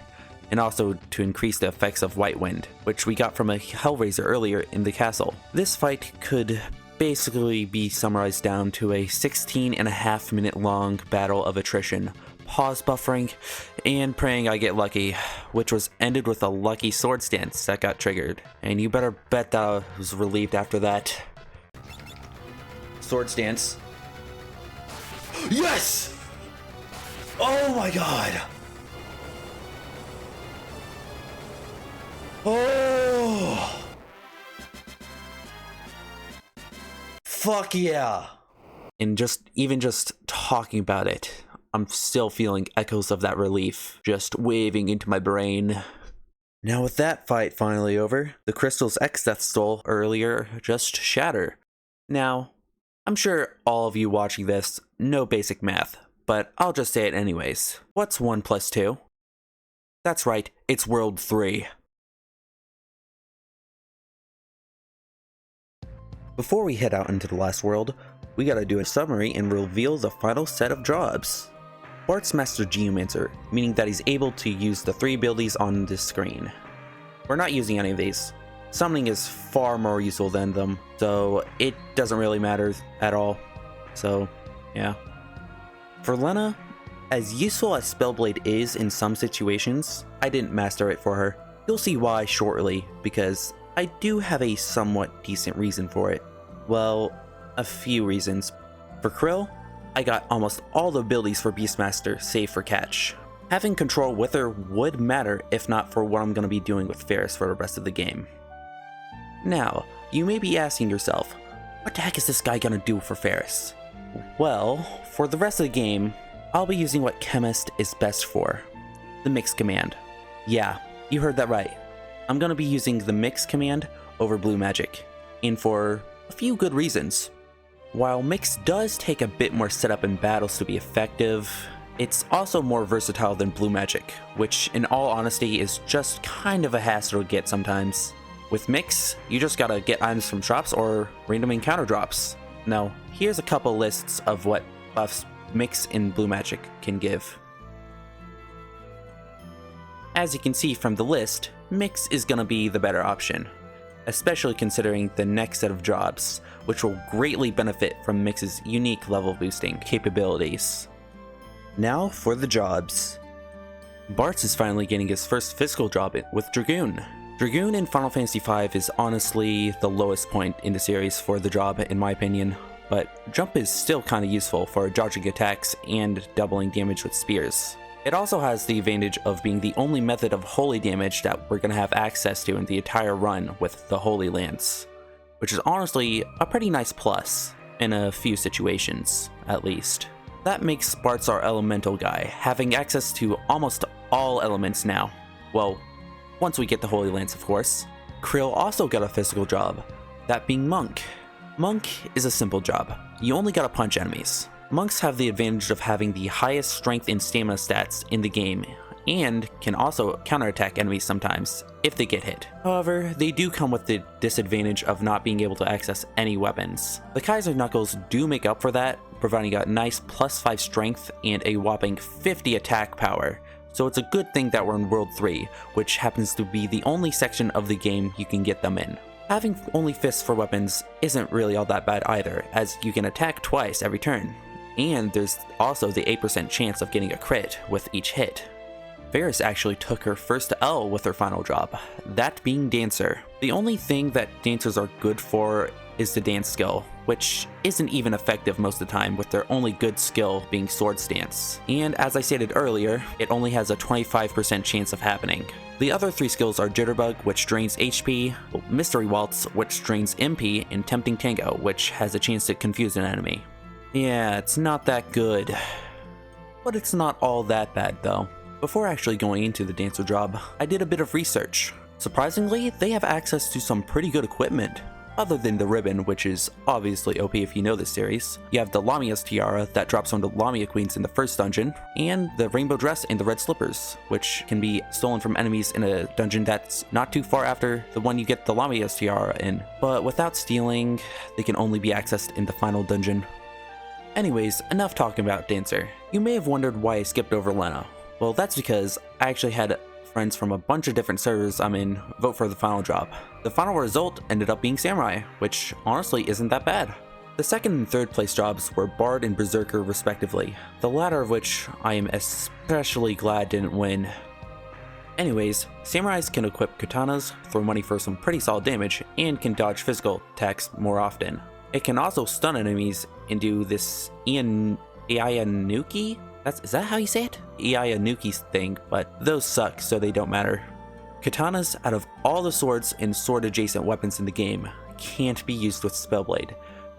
And also to increase the effects of White Wind, which we got from a Hellraiser earlier in the castle. This fight could basically be summarized down to a 16.5 minute long battle of attrition, pause buffering, and praying I get lucky, which was ended with a lucky sword stance that got triggered. And you better bet that I was relieved after that. Sword stance. Yes! Oh my god! Oh! Fuck yeah! And even just talking about it, I'm still feeling echoes of that relief just waving into my brain. Now with that fight finally over, the crystals Exdeath stole earlier just shatter. Now, I'm sure all of you watching this know basic math, but I'll just say it anyways. What's 1 plus 2? That's right, it's World 3. Before we head out into the last world, we gotta do a summary and reveal the final set of jobs. Bart's mastered Geomancer, meaning that he's able to use the 3 abilities on this screen. We're not using any of these. Summoning is far more useful than them, so it doesn't really matter at all. So, yeah. For Lena, as useful as Spellblade is in some situations, I didn't master it for her. You'll see why shortly, because I do have a somewhat decent reason for it. Well, a few reasons. For Krill, I got almost all the abilities for Beastmaster, save for Catch. Having control with her would matter if not for what I'm going to be doing with Ferris for the rest of the game. Now, you may be asking yourself, what the heck is this guy going to do for Ferris? Well, for the rest of the game, I'll be using what Chemist is best for, the Mix command. Yeah, you heard that right. I'm going to be using the Mix command over Blue Magic, and for a few good reasons. While Mix does take a bit more setup in battles to be effective, it's also more versatile than Blue Magic, which in all honesty is just kind of a hassle to get sometimes. With Mix, you just gotta get items from shops or random encounter drops. Now, here's a couple lists of what buffs Mix in Blue Magic can give. As you can see from the list, Mix is gonna be the better option, especially considering the next set of jobs, which will greatly benefit from Mix's unique level boosting capabilities. Now for the jobs. Bartz is finally getting his first physical job with Dragoon. Dragoon in Final Fantasy V is honestly the lowest point in the series for the job in my opinion, but Jump is still kinda useful for dodging attacks and doubling damage with spears. It also has the advantage of being the only method of holy damage that we're gonna have access to in the entire run with the Holy Lance, which is honestly a pretty nice plus, in a few situations, at least. That makes Bartz our elemental guy, having access to almost all elements now. Well, once we get the Holy Lance of course. Krill also got a physical job, that being Monk. Monk is a simple job, you only gotta punch enemies. Monks have the advantage of having the highest strength and stamina stats in the game, and can also counterattack enemies sometimes, if they get hit. However, they do come with the disadvantage of not being able to access any weapons. The Kaiser Knuckles do make up for that, providing a nice +5 strength and a whopping 50 attack power. So it's a good thing that we're in World 3, which happens to be the only section of the game you can get them in. Having only fists for weapons isn't really all that bad either, as you can attack twice every turn. And there's also the 8% chance of getting a crit with each hit. Varys actually took her first L with her final job, that being Dancer. The only thing that Dancers are good for is the dance skill, which isn't even effective most of the time, with their only good skill being Sword Stance. And as I stated earlier, it only has a 25% chance of happening. The other 3 skills are Jitterbug, which drains HP, Mystery Waltz, which drains MP, and Tempting Tango, which has a chance to confuse an enemy. Yeah, it's not that good. But it's not all that bad though. Before actually going into the Dancer job, I did a bit of research. Surprisingly, they have access to some pretty good equipment. Other than the ribbon, which is obviously OP if you know this series. You have the Lamia's tiara that drops on the Lamia queens in the first dungeon, and the rainbow dress and the red slippers, which can be stolen from enemies in a dungeon that's not too far after the one you get the Lamia's tiara in. But without stealing, they can only be accessed in the final dungeon. Anyways, enough talking about Dancer. You may have wondered why I skipped over Lena. Well, that's because I actually had friends from a bunch of different servers I'm in vote for the final job. The final result ended up being Samurai, which honestly isn't that bad. The second and third place jobs were Bard and Berserker respectively, the latter of which I am especially glad didn't win. Anyways, Samurais can equip katanas, throw money for some pretty solid damage, and can dodge physical attacks more often. It can also stun enemies and do this Ianuki? Is that how you say it? Ianuki's thing, but those suck, so they don't matter. Katanas, out of all the swords and sword-adjacent weapons in the game, can't be used with Spellblade,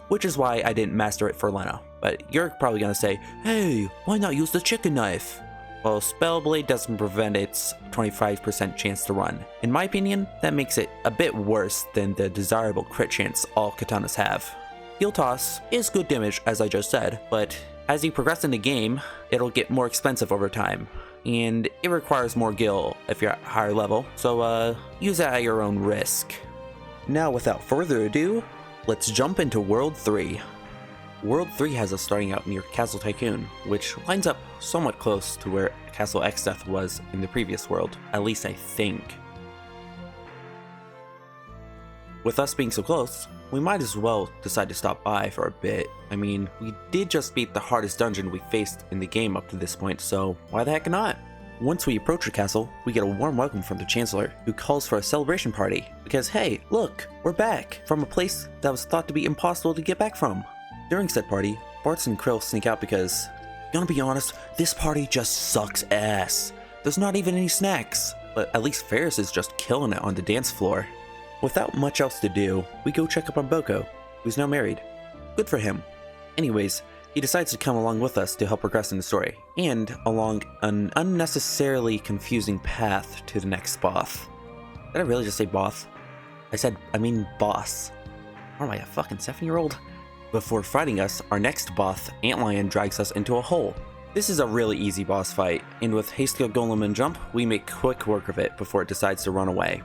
which is why I didn't master it for Lena. But you're probably gonna say, hey, why not use the chicken knife? Well, Spellblade doesn't prevent its 25% chance to run. In my opinion, that makes it a bit worse than the desirable crit chance all katanas have. Heal Toss is good damage, as I just said, but as you progress in the game, it'll get more expensive over time, and it requires more gil if you're at higher level, so use it at your own risk. Now without further ado, let's jump into World 3. World 3 has us starting out near Castle Tycoon, which lines up somewhat close to where Castle Exdeath was in the previous world, at least I think. With us being so close, we might as well decide to stop by for a bit. I mean, we did just beat the hardest dungeon we faced in the game up to this point, so why the heck not? Once we approach the castle, we get a warm welcome from the Chancellor, who calls for a celebration party. Because hey, look, we're back from a place that was thought to be impossible to get back from. During said party, Bartz and Krill sneak out because, gonna be honest, this party just sucks ass. There's not even any snacks, but at least Ferris is just killing it on the dance floor. Without much else to do, we go check up on Boko, who's now married. Good for him. Anyways, he decides to come along with us to help progress in the story, and along an unnecessarily confusing path to the next boss. Did I really just say boss? I mean boss. What am I, a fucking 7-year-old? Before fighting us, our next boss, Antlion, drags us into a hole. This is a really easy boss fight, and with Haste Golem and Jump, we make quick work of it before it decides to run away.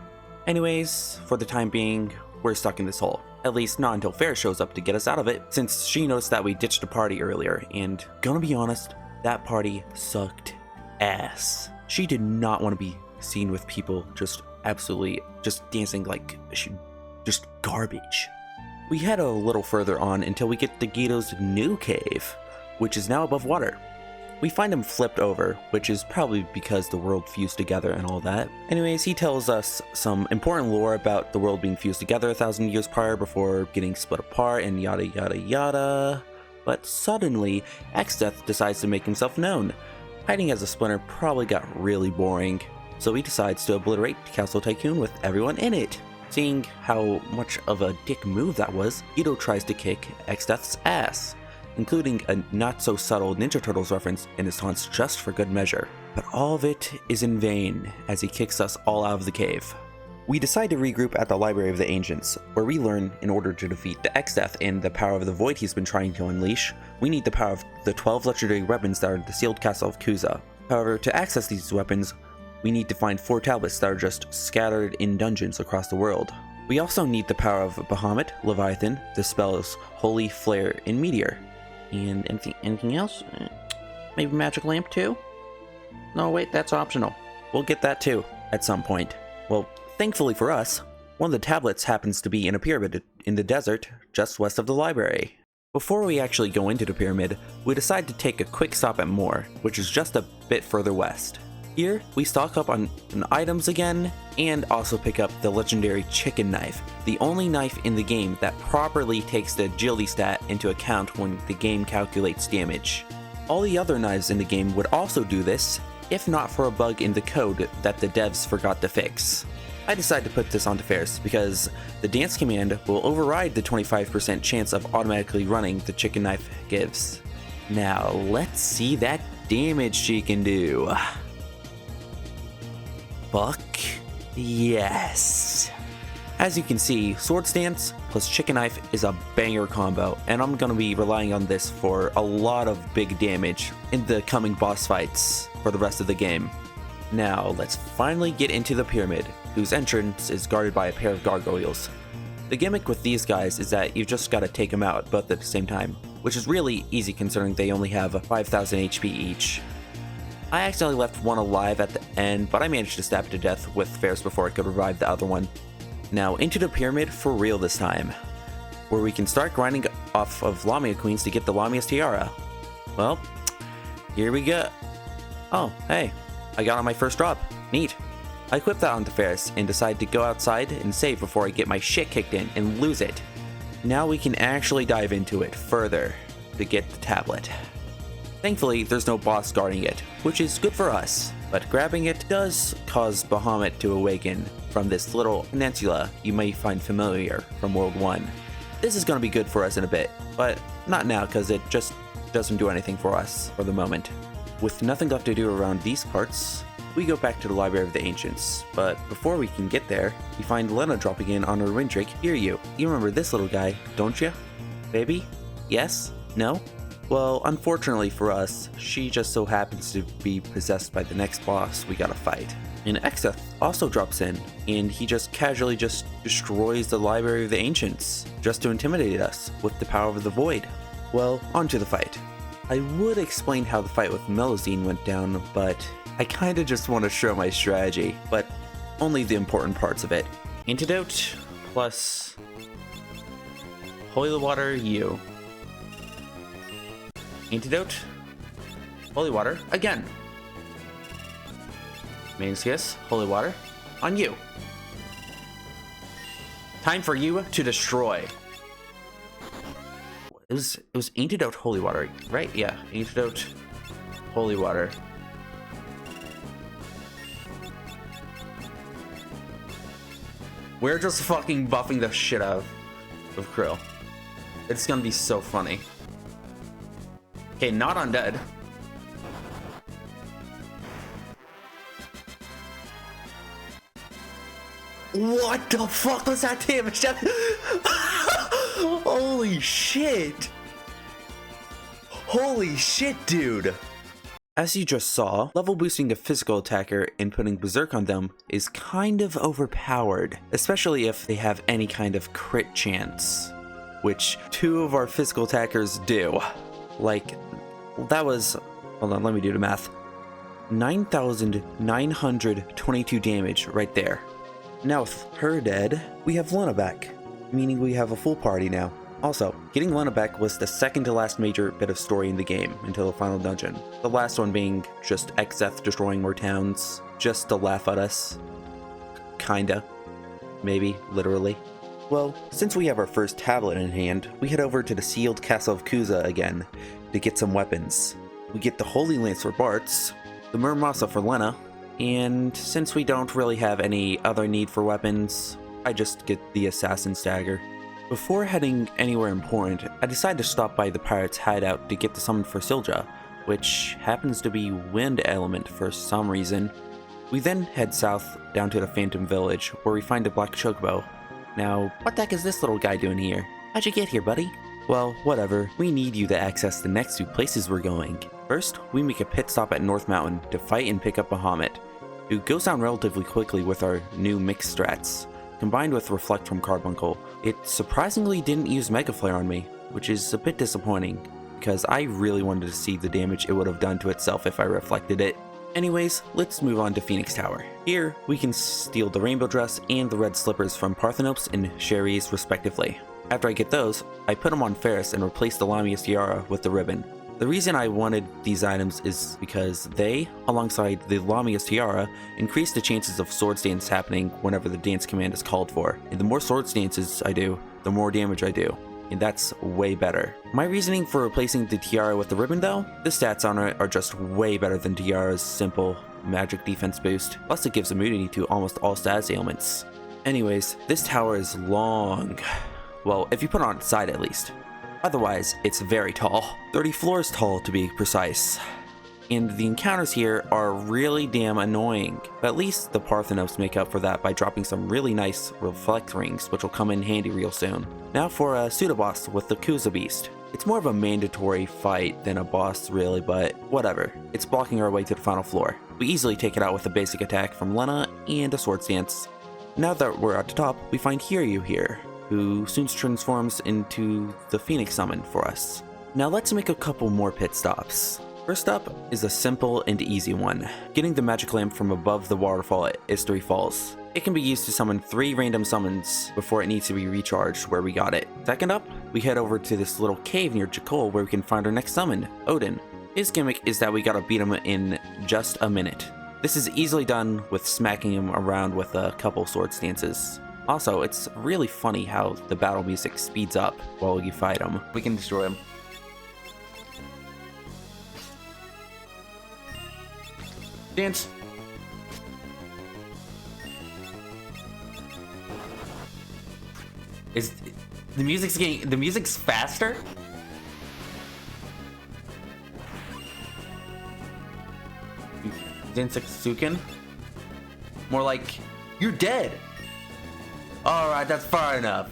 Anyways, for the time being, we're stuck in this hole. At least not until Ferris shows up to get us out of it, since she noticed that we ditched a party earlier, and gonna be honest, that party sucked ass. She did not want to be seen with people just dancing like just garbage. We head a little further on until we get to Guido's new cave, which is now above water. We find him flipped over, which is probably because the world fused together and all that. Anyways, he tells us some important lore about the world being fused together 1,000 years prior before getting split apart and yada yada yada. But suddenly, Exdeath decides to make himself known. Hiding as a splinter probably got really boring, so he decides to obliterate Castle Tycoon with everyone in it. Seeing how much of a dick move that was, Guido tries to kick Exdeath's ass, including a not-so-subtle Ninja Turtles reference in his taunts just for good measure. But all of it is in vain, as he kicks us all out of the cave. We decide to regroup at the Library of the Ancients, where we learn in order to defeat the Exdeath and the power of the void he's been trying to unleash, we need the power of the 12 legendary weapons that are in the sealed castle of Yakuza. However, to access these weapons, we need to find 4 tablets that are just scattered in dungeons across the world. We also need the power of Bahamut, Leviathan, the spells Holy Flare and Meteor. And anything else? Maybe magic lamp too? No, wait, that's optional. We'll get that too at some point. Well, thankfully for us, one of the tablets happens to be in a pyramid in the desert just west of the library. Before we actually go into the pyramid, we decide to take a quick stop at Moore, which is just a bit further west. Here, we stock up on items again, and also pick up the legendary chicken knife, the only knife in the game that properly takes the agility stat into account when the game calculates damage. All the other knives in the game would also do this, if not for a bug in the code that the devs forgot to fix. I decided to put this onto Ferris because the dance command will override the 25% chance of automatically running the chicken knife gives. Now, let's see that damage she can do. Fuck yes. As you can see, sword stance plus chicken knife is a banger combo, and I'm gonna be relying on this for a lot of big damage in the coming boss fights for the rest of the game. Now, let's finally get into the pyramid, whose entrance is guarded by a pair of gargoyles. The gimmick with these guys is that you just gotta take them out both at the same time, which is really easy considering they only have 5,000 HP each. I accidentally left one alive at the end, but I managed to stab it to death with Ferris before I could revive the other one. Now into the pyramid for real this time, where we can start grinding off of Lamia Queens to get the Lamia's Tiara. Well, here we go. Oh, hey, I got on my first drop. Neat. I equip that onto Ferris and decide to go outside and save before I get my shit kicked in and lose it. Now we can actually dive into it further to get the tablet. Thankfully, there's no boss guarding it, which is good for us, but grabbing it does cause Bahamut to awaken from this little peninsula you may find familiar from World 1. This is going to be good for us in a bit, but not now because it just doesn't do anything for us for the moment. With nothing left to do around these parts, we go back to the Library of the Ancients, but before we can get there, we find Lena dropping in on her wind drake, Kiryu. You remember this little guy, don't you? Baby? Yes? No? Well, unfortunately for us, she just so happens to be possessed by the next boss we gotta fight. And Exdeath also drops in, and he just casually destroys the Library of the Ancients, just to intimidate us with the power of the Void. Well, on to the fight. I would explain how the fight with Melusine went down, but I kinda just want to show my strategy, but only the important parts of it. Antidote plus Holy Water U. Antidote, Holy Water, again. Main CS, Holy Water, on you. Time for you to destroy. It was Antidote, Holy Water, right? Yeah, Antidote, Holy Water. We're just fucking buffing the shit out of Krill. It's gonna be so funny. Okay, not undead. What the fuck was that damage? Holy shit! Holy shit, dude! As you just saw, level boosting the physical attacker and putting Berserk on them is kind of overpowered, especially if they have any kind of crit chance, which two of our physical attackers do. Like, that was, hold on, let me do the math. 9,922 damage right there. Now with her dead, we have Lena back, meaning we have a full party now. Also, getting Lena back was the second to last major bit of story in the game until the final dungeon. The last one being just Exdeath destroying more towns, just to laugh at us. Kinda. Maybe, literally. Well, since we have our first tablet in hand, we head over to the sealed castle of Yakuza again to get some weapons. We get the Holy Lance for Bartz, the Muramasa for Lena, and since we don't really have any other need for weapons, I just get the Assassin's Dagger. Before heading anywhere important, I decide to stop by the pirates' hideout to get the summon for Silja, which happens to be Wind Element for some reason. We then head south down to the Phantom Village, where we find a black Chocobo. Now, what the heck is this little guy doing here? How'd you get here, buddy? Well, whatever, we need you to access the next two places we're going. First, we make a pit stop at North Mountain to fight and pick up Bahamut, who goes down relatively quickly with our new mixed strats. Combined with Reflect from Carbuncle, it surprisingly didn't use Mega Flare on me, which is a bit disappointing, because I really wanted to see the damage it would have done to itself if I reflected it. Anyways, let's move on to Phoenix Tower. Here, we can steal the rainbow dress and the red slippers from Parthenope's and Sherry's respectively. After I get those, I put them on Ferris and replace the Lamia's tiara with the ribbon. The reason I wanted these items is because they, alongside the Lamia's tiara, increase the chances of sword stance happening whenever the dance command is called for. And the more sword stances I do, the more damage I do. And that's way better. My reasoning for replacing the tiara with the ribbon though, the stats on it are just way better than tiara's simple magic defense boost, plus it gives immunity to almost all status ailments. Anyways, this tower is long. Well, if you put it on its side at least. Otherwise, it's very tall. 30 floors tall to be precise. And the encounters here are really damn annoying. But at least the Parthenopes make up for that by dropping some really nice reflect rings, which will come in handy real soon. Now for a pseudo-boss with the Yakuza beast. It's more of a mandatory fight than a boss really, but whatever. It's blocking our way to the final floor. We easily take it out with a basic attack from Lena and a sword stance. Now that we're at the top, we find Hiryu here, who soon transforms into the Phoenix summon for us. Now let's make a couple more pit stops. First up is a simple and easy one. Getting the magic lamp from above the waterfall at Is3 Falls. It can be used to summon 3 random summons before it needs to be recharged where we got it. Second up, we head over to this little cave near Chocobo where we can find our next summon, Odin. His gimmick is that we gotta beat him in just a minute. This is easily done with smacking him around with a couple sword stances. Also, it's really funny how the battle music speeds up while you fight him. We can destroy him. Dance! Is the music's faster? Densetsuken? More like, you're dead! Alright, that's far enough.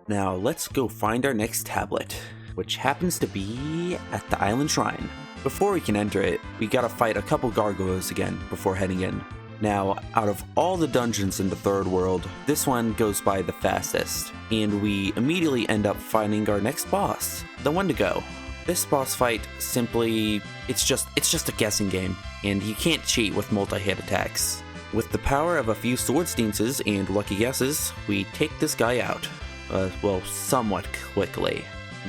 Now, let's go find our next tablet, which happens to be at the Island Shrine. Before we can enter it, we gotta fight a couple gargoyles again before heading in. Now, out of all the dungeons in the third world, this one goes by the fastest, and we immediately end up finding our next boss, the Wendigo. This boss fight simply, it's just a guessing game, and you can't cheat with multi-hit attacks. With the power of a few sword stances and lucky guesses, we take this guy out. Well, somewhat quickly.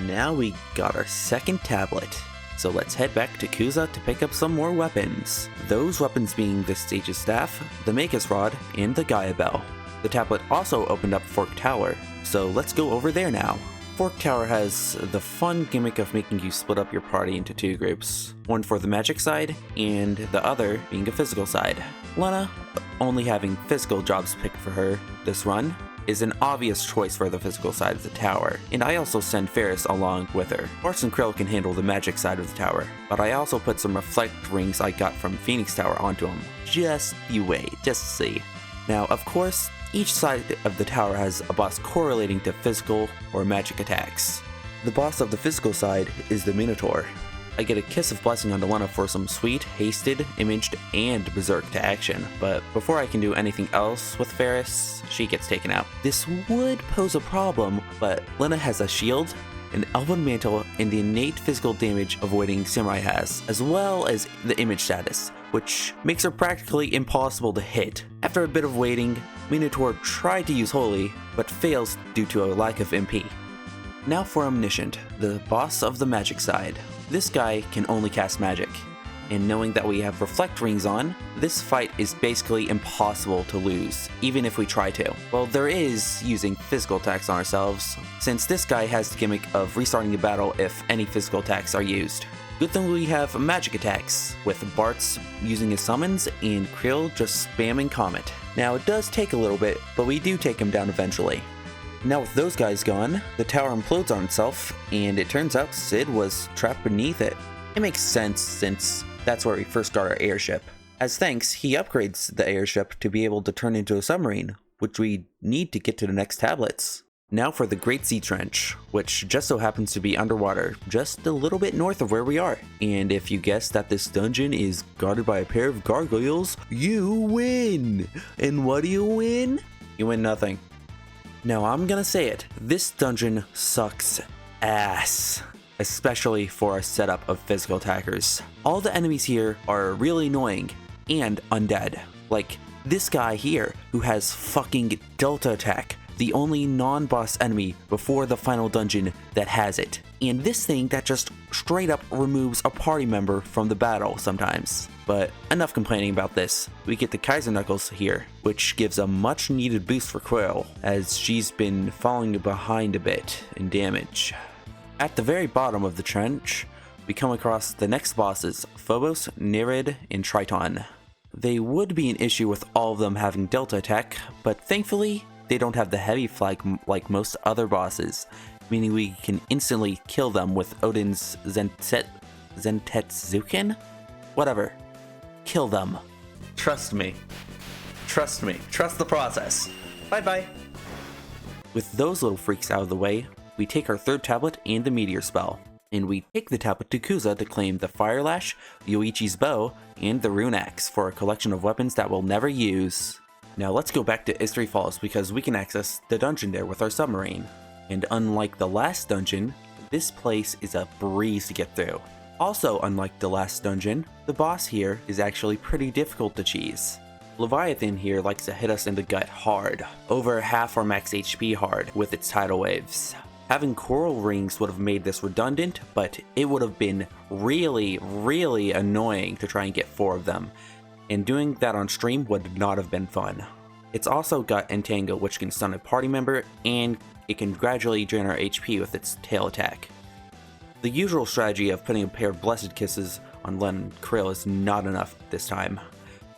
Now we got our second tablet. So let's head back to Yakuza to pick up some more weapons. Those weapons being the Sage's Staff, the Magus Rod, and the Gaia Bell. The tablet also opened up Fork Tower, so let's go over there now. Fork Tower has the fun gimmick of making you split up your party into 2 groups. One for the magic side, and the other being a physical side. Lena, only having physical jobs picked for her this run, is an obvious choice for the physical side of the tower, and I also send Ferris along with her. Bartz and Krill can handle the magic side of the tower, but I also put some reflect rings I got from Phoenix Tower onto them. Just you wait, just see. Now, of course, each side of the tower has a boss correlating to physical or magic attacks. The boss of the physical side is the Minotaur. I get a Kiss of Blessing on Lena for some sweet, hasted, imaged, and berserk to action, but before I can do anything else with Ferris, she gets taken out. This would pose a problem, but Lena has a shield, an elven mantle, and the innate physical damage avoiding Samurai has, as well as the image status, which makes her practically impossible to hit. After a bit of waiting, Minotaur tried to use Holy, but fails due to a lack of MP. Now for Omniscient, the boss of the magic side. This guy can only cast magic, and knowing that we have reflect rings on, this fight is basically impossible to lose, even if we try to. Well, there is using physical attacks on ourselves, since this guy has the gimmick of restarting the battle if any physical attacks are used. Good thing we have magic attacks, with Bartz using his summons and Krill just spamming Comet. Now it does take a little bit, but we do take him down eventually. Now with those guys gone, the tower implodes on itself, and it turns out Sid was trapped beneath it. It makes sense since that's where we first got our airship. As thanks, he upgrades the airship to be able to turn into a submarine, which we need to get to the next tablets. Now for the Great Sea Trench, which just so happens to be underwater, just a little bit north of where we are. And if you guess that this dungeon is guarded by a pair of gargoyles, you win! And what do you win? You win nothing. Now I'm gonna say it, this dungeon sucks ass. especially for a setup of physical attackers. All the enemies here are really annoying and undead. Like this guy here who has fucking Delta Attack, the only non-boss enemy before the final dungeon that has it. And this thing that just straight up removes a party member from the battle sometimes. But enough complaining about this. We get the Kaiser Knuckles here, which gives a much needed boost for Quill, as she's been falling behind a bit in damage. At the very bottom of the trench, we come across the next bosses, Phobos, Nereid, and Triton. They would be an issue with all of them having Delta Attack, but thankfully, they don't have the heavy flag like most other bosses, meaning we can instantly kill them with Odin's Zentetsuken? Whatever. Kill them. Trust me. Trust me. Trust the process. Bye-bye. With those little freaks out of the way, we take our third tablet and the Meteor spell, and we take the tablet to Yakuza to claim the Fire Lash, Yoichi's bow, and the Rune Axe for a collection of weapons that we'll never use. Now let's go back to Istri Falls because we can access the dungeon there with our submarine. And unlike the last dungeon, this place is a breeze to get through. Also unlike the last dungeon, the boss here is actually pretty difficult to cheese. Leviathan here likes to hit us in the gut hard, over half our max HP hard with its tidal waves. Having coral rings would have made this redundant, but it would have been really annoying to try and get 4 of them. And doing that on stream would not have been fun. It's also got Entangle, which can stun a party member, and it can gradually drain our HP with its tail attack. The usual strategy of putting a pair of Blessed Kisses on Len and Krill is not enough this time,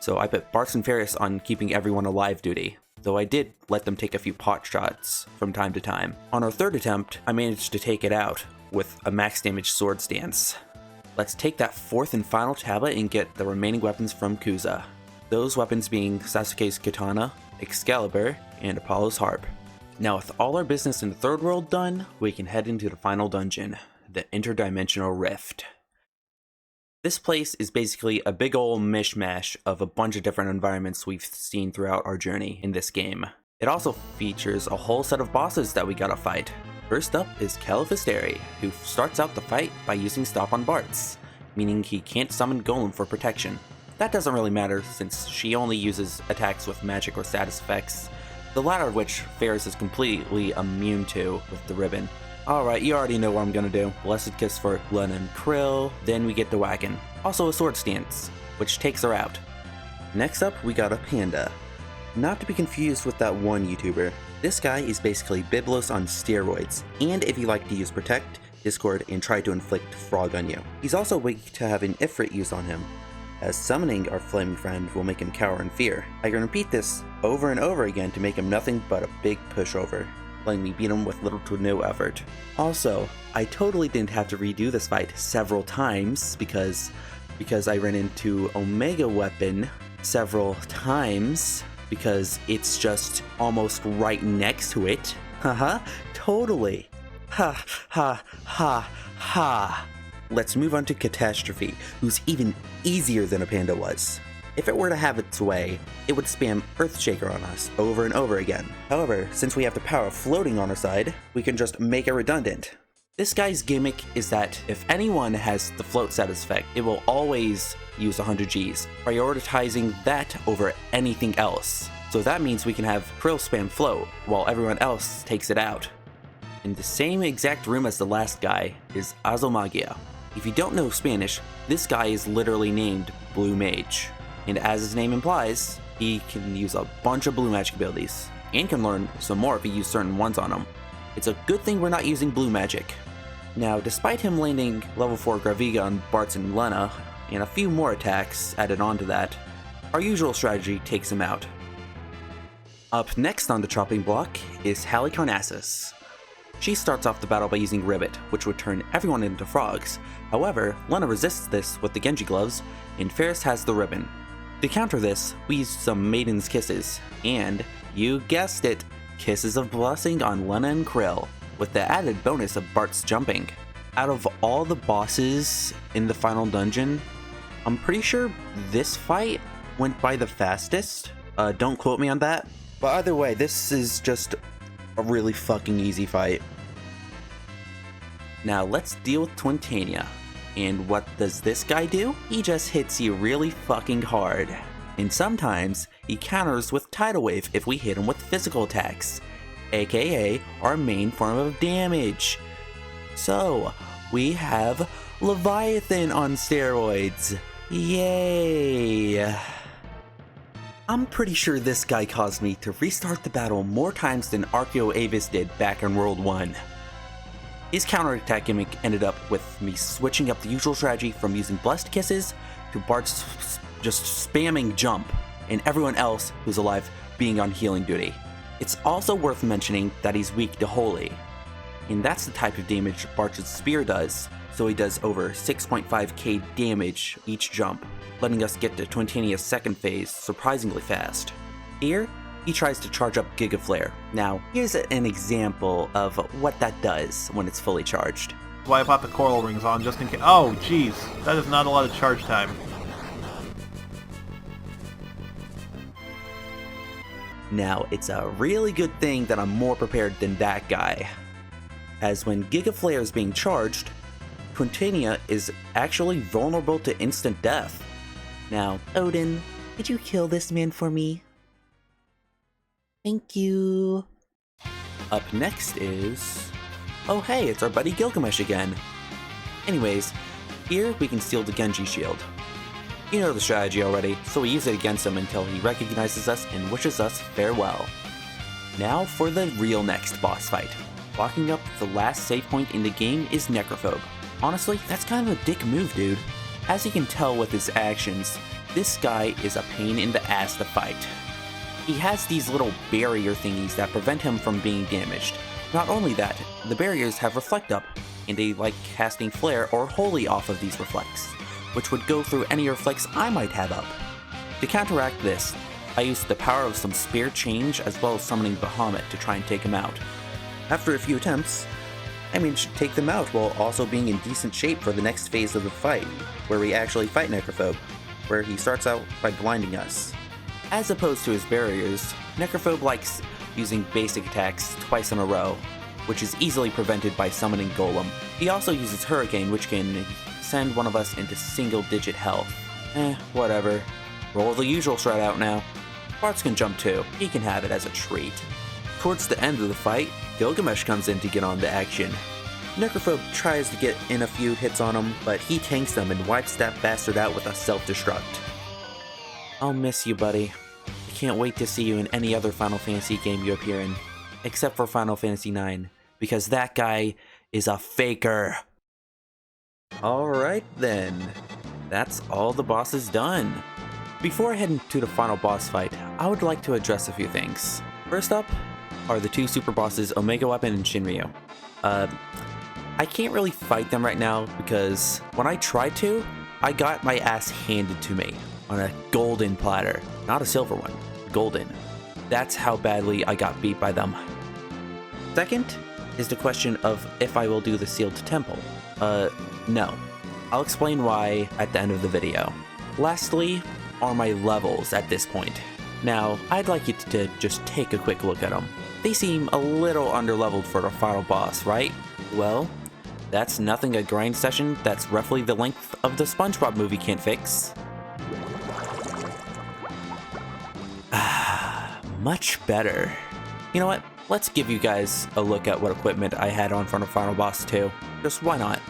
so I put Bartz and Ferris on keeping everyone alive duty, though I did let them take a few pot shots from time to time. On our third attempt, I managed to take it out with a max damage sword stance. Let's take that 4th and final tablet and get the remaining weapons from Yakuza. Those weapons being Sasuke's Katana, Excalibur, and Apollo's Harp. Now with all our business in the third world done, we can head into the final dungeon, the Interdimensional Rift. This place is basically a big ol' mishmash of a bunch of different environments we've seen throughout our journey in this game. It also features a whole set of bosses that we gotta fight. First up is Califisteri, who starts out the fight by using Stop on Bartz, meaning he can't summon Golem for protection. That doesn't really matter since she only uses attacks with magic or status effects, the latter of which Ferris is completely immune to with the ribbon. Alright, you already know what I'm gonna do. Blessed Kiss for Len and Krill, then we get the Wagon. Also a Sword Stance, which takes her out. Next up, we got a Panda. Not to be confused with that one YouTuber. This guy is basically Biblos on steroids, and if you like to use Protect, Discord, and try to inflict Frog on you. He's also weak to having Ifrit used on him, as summoning our flaming friend will make him cower in fear. I can repeat this over and over again to make him nothing but a big pushover, letting me beat him with little to no effort. Also, I totally didn't have to redo this fight several times because I ran into Omega Weapon several times, because it's just almost right next to it. Haha, totally. Ha ha ha ha. Let's move on to Catastrophe, who's even easier than a panda was. If it were to have its way, it would spam Earthshaker on us over and over again. However, since we have the power of floating on our side, we can just make it redundant. This guy's gimmick is that if anyone has the float status effect, it will always use 100 Gs, prioritizing that over anything else. So that means we can have Krill spam float, while everyone else takes it out. In the same exact room as the last guy is Azomagia. If you don't know Spanish, this guy is literally named Blue Mage. And as his name implies, he can use a bunch of blue magic abilities, and can learn some more if he uses certain ones on him. It's a good thing we're not using blue magic. Now, despite him landing level 4 Graviga on Bartz and Lena, and a few more attacks added onto that, our usual strategy takes him out. Up next on the chopping block is Halicarnassus. She starts off the battle by using Ribbit, which would turn everyone into frogs. However, Lena resists this with the Genji gloves, and Ferris has the ribbon. To counter this, we use some Maiden's Kisses, and, you guessed it, Kisses of Blessing on Lena and Krill, with the added bonus of Bart's jumping. Out of all the bosses in the final dungeon, I'm pretty sure this fight went by the fastest. Don't quote me on that. But either way, this is just a really fucking easy fight. Now let's deal with Twintania. And what does this guy do? He just hits you really fucking hard. And sometimes he counters with Tidal Wave if we hit him with physical attacks, aka our main form of damage. So, we have Leviathan on steroids. Yay! I'm pretty sure this guy caused me to restart the battle more times than Archeo Avis did back in World 1. His counterattack gimmick ended up with me switching up the usual strategy from using Blessed Kisses to Bart's just spamming Jump, and everyone else who's alive being on healing duty. It's also worth mentioning that he's weak to Holy, and that's the type of damage Bart's Spear does, so he does over 6.5k damage each jump, letting us get to Twintania's second phase surprisingly fast. Here, he tries to charge up Giga Flare. Now, here's an example of what that does when it's fully charged. Why I put the coral rings on just in case. Oh, jeez, that is not a lot of charge time. Now, it's a really good thing that I'm more prepared than that guy, as when Giga Flare is being charged, Twintania is actually vulnerable to instant death. Now, Odin, could you kill this man for me? Thank you. Up next is... oh hey, it's our buddy Gilgamesh again. Anyways, here we can steal the Genji shield. You know the strategy already, so we use it against him until he recognizes us and wishes us farewell. Now for the real next boss fight. Blocking up the last save point in the game is Necrophobe. Honestly, that's kind of a dick move, dude. As you can tell with his actions, this guy is a pain in the ass to fight. He has these little barrier thingies that prevent him from being damaged. Not only that, the barriers have Reflect Up, and they like casting Flare or Holy off of these reflects, which would go through any reflects I might have up. To counteract this, I used the power of some Spear Change as well as summoning Bahamut to try and take him out. After a few attempts, I managed to take them out while also being in decent shape for the next phase of the fight, where we actually fight Necrophobe, where he starts out by blinding us. As opposed to his barriers, Necrophobe likes using basic attacks twice in a row, which is easily prevented by summoning Golem. He also uses Hurricane, which can send one of us into single-digit health. Whatever. Roll the usual strat out now. Bartz can jump too, he can have it as a treat. Towards the end of the fight, Gilgamesh comes in to get on the action. Necrophobe tries to get in a few hits on him, but he tanks them and wipes that bastard out with a self-destruct. I'll miss you, buddy. I can't wait to see you in any other Final Fantasy game you appear in, except for Final Fantasy IX, because that guy is a faker. Alright then, that's all the bosses done. Before I head into the final boss fight, I would like to address a few things. First up are the two super bosses Omega Weapon and Shinryu. I can't really fight them right now because when I tried to, I got my ass handed to me on a golden platter, not a silver one, golden. That's how badly I got beat by them. Second is the question of if I will do the Sealed Temple. No. I'll explain why at the end of the video. Lastly are my levels at this point. Now, I'd like you to just take a quick look at them. They seem a little underleveled for the final boss, right? Well, that's nothing a grind session that's roughly the length of the SpongeBob movie can't fix. Much better. You know what? Let's give you guys a look at what equipment I had on for the final boss too. Just why not?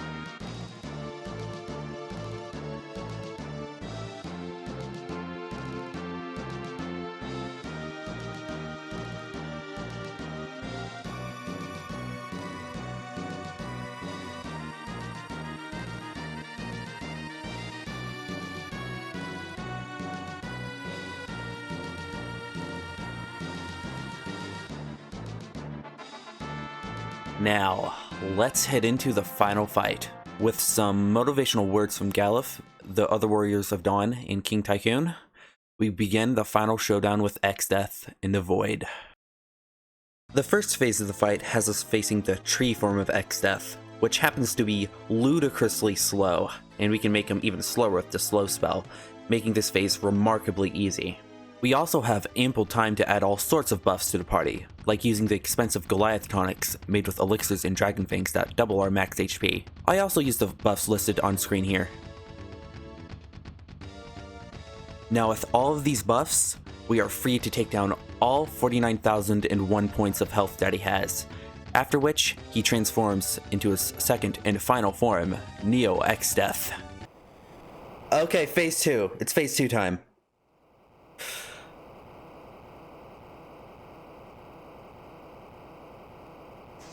Now, let's head into the final fight. With some motivational words from Galuf, the other warriors of Dawn, and King Tycoon, we begin the final showdown with Exdeath in the Void. The first phase of the fight has us facing the tree form of Exdeath, which happens to be ludicrously slow, and we can make him even slower with the slow spell, making this phase remarkably easy. We also have ample time to add all sorts of buffs to the party, like using the expensive Goliath tonics made with elixirs and dragon fangs that double our max HP. I also use the buffs listed on screen here. Now with all of these buffs, we are free to take down all 49,001 points of health that he has, after which he transforms into his second and final form, Neo Exdeath. Okay, phase 2. It's phase 2 time.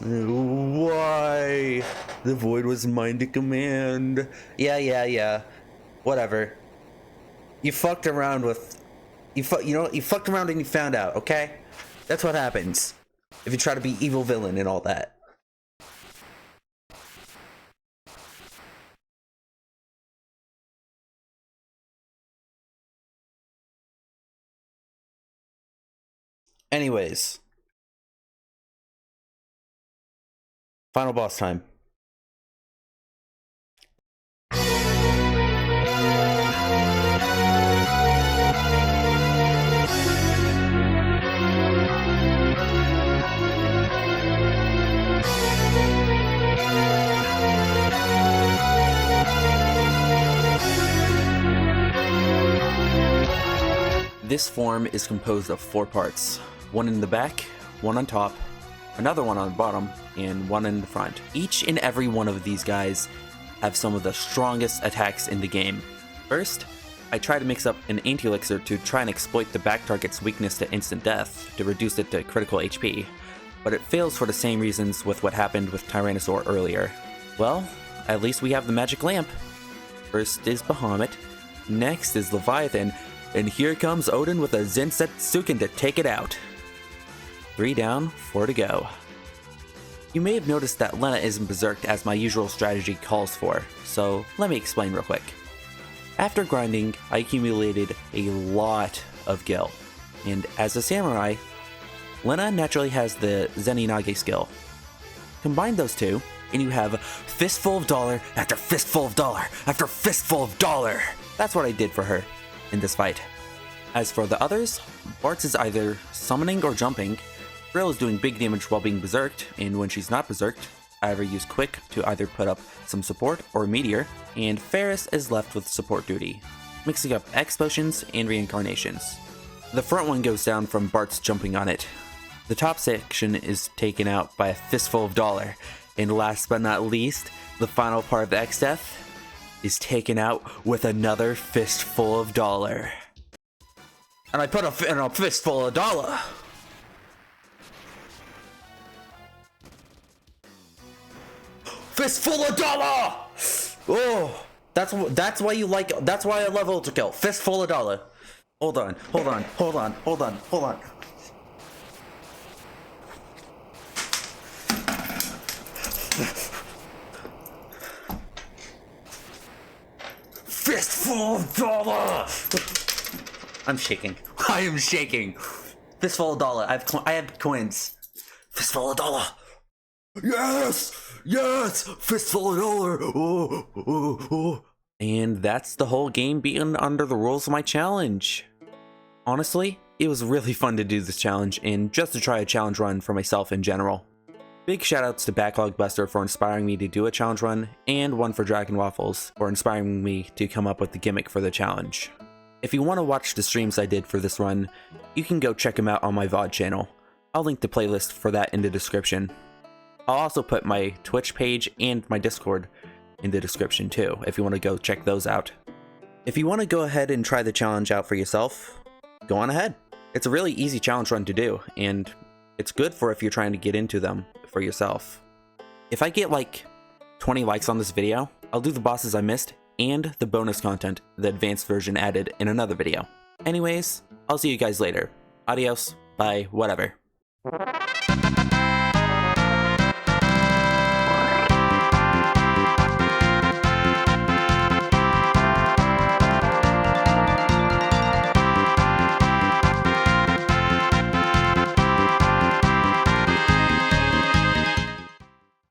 Why? The void was mine to command. Yeah. Whatever. You fucked around with... You fucked around and you found out, okay? That's what happens if you try to be evil villain and all that. Anyways. Final boss time. This form is composed of 4 parts, one in the back, one on top, another one on the bottom, and one in the front. Each and every one of these guys have some of the strongest attacks in the game. First, I try to mix up an anti-elixir to try and exploit the back target's weakness to instant death to reduce it to critical HP, but it fails for the same reasons with what happened with Tyrannosaur earlier. Well, at least we have the magic lamp. First is Bahamut, next is Leviathan, and here comes Odin with a Zensetsuken to take it out. 3 down, 4 to go. You may have noticed that Lena isn't berserked as my usual strategy calls for, so let me explain real quick. After grinding, I accumulated a lot of gil, and as a samurai, Lena naturally has the Zeninage skill. Combine those two, and you have fistful of dollar after fistful of dollar after fistful of dollar. That's what I did for her in this fight. As for the others, Bartz is either summoning or jumping, Frill is doing big damage while being berserked, and when she's not berserked, I either use Quick to either put up some support or Meteor, and Ferris is left with support duty, mixing up X potions and reincarnations. The front one goes down from Bart's jumping on it. The top section is taken out by a fistful of dollar, and last but not least, the final part of the Exdeath is taken out with another fistful of dollar. And I put in a fistful of dollar. Fistful of dollar! Oh, that's why you like, that's why I love Ultra Kill. Fistful of dollar. Hold on. Fistful of dollar! I'm shaking. I am shaking. Fistful of dollar. I have coins. Fistful of dollar. Yes! Fistful of dollar! Oh. And that's the whole game being under the rules of my challenge. Honestly, it was really fun to do this challenge and just to try a challenge run for myself in general. Big shoutouts to Backlog Buster for inspiring me to do a challenge run, and one for Dragon Waffles for inspiring me to come up with the gimmick for the challenge. If you want to watch the streams I did for this run, you can go check them out on my VOD channel. I'll link the playlist for that in the description. I'll also put my Twitch page and my Discord in the description too, if you want to go check those out. If you want to go ahead and try the challenge out for yourself, go on ahead. It's a really easy challenge run to do, and it's good for if you're trying to get into them for yourself. If I get like 20 likes on this video, I'll do the bosses I missed and the bonus content the advanced version added in another video. Anyways, I'll see you guys later. Adios, bye, whatever.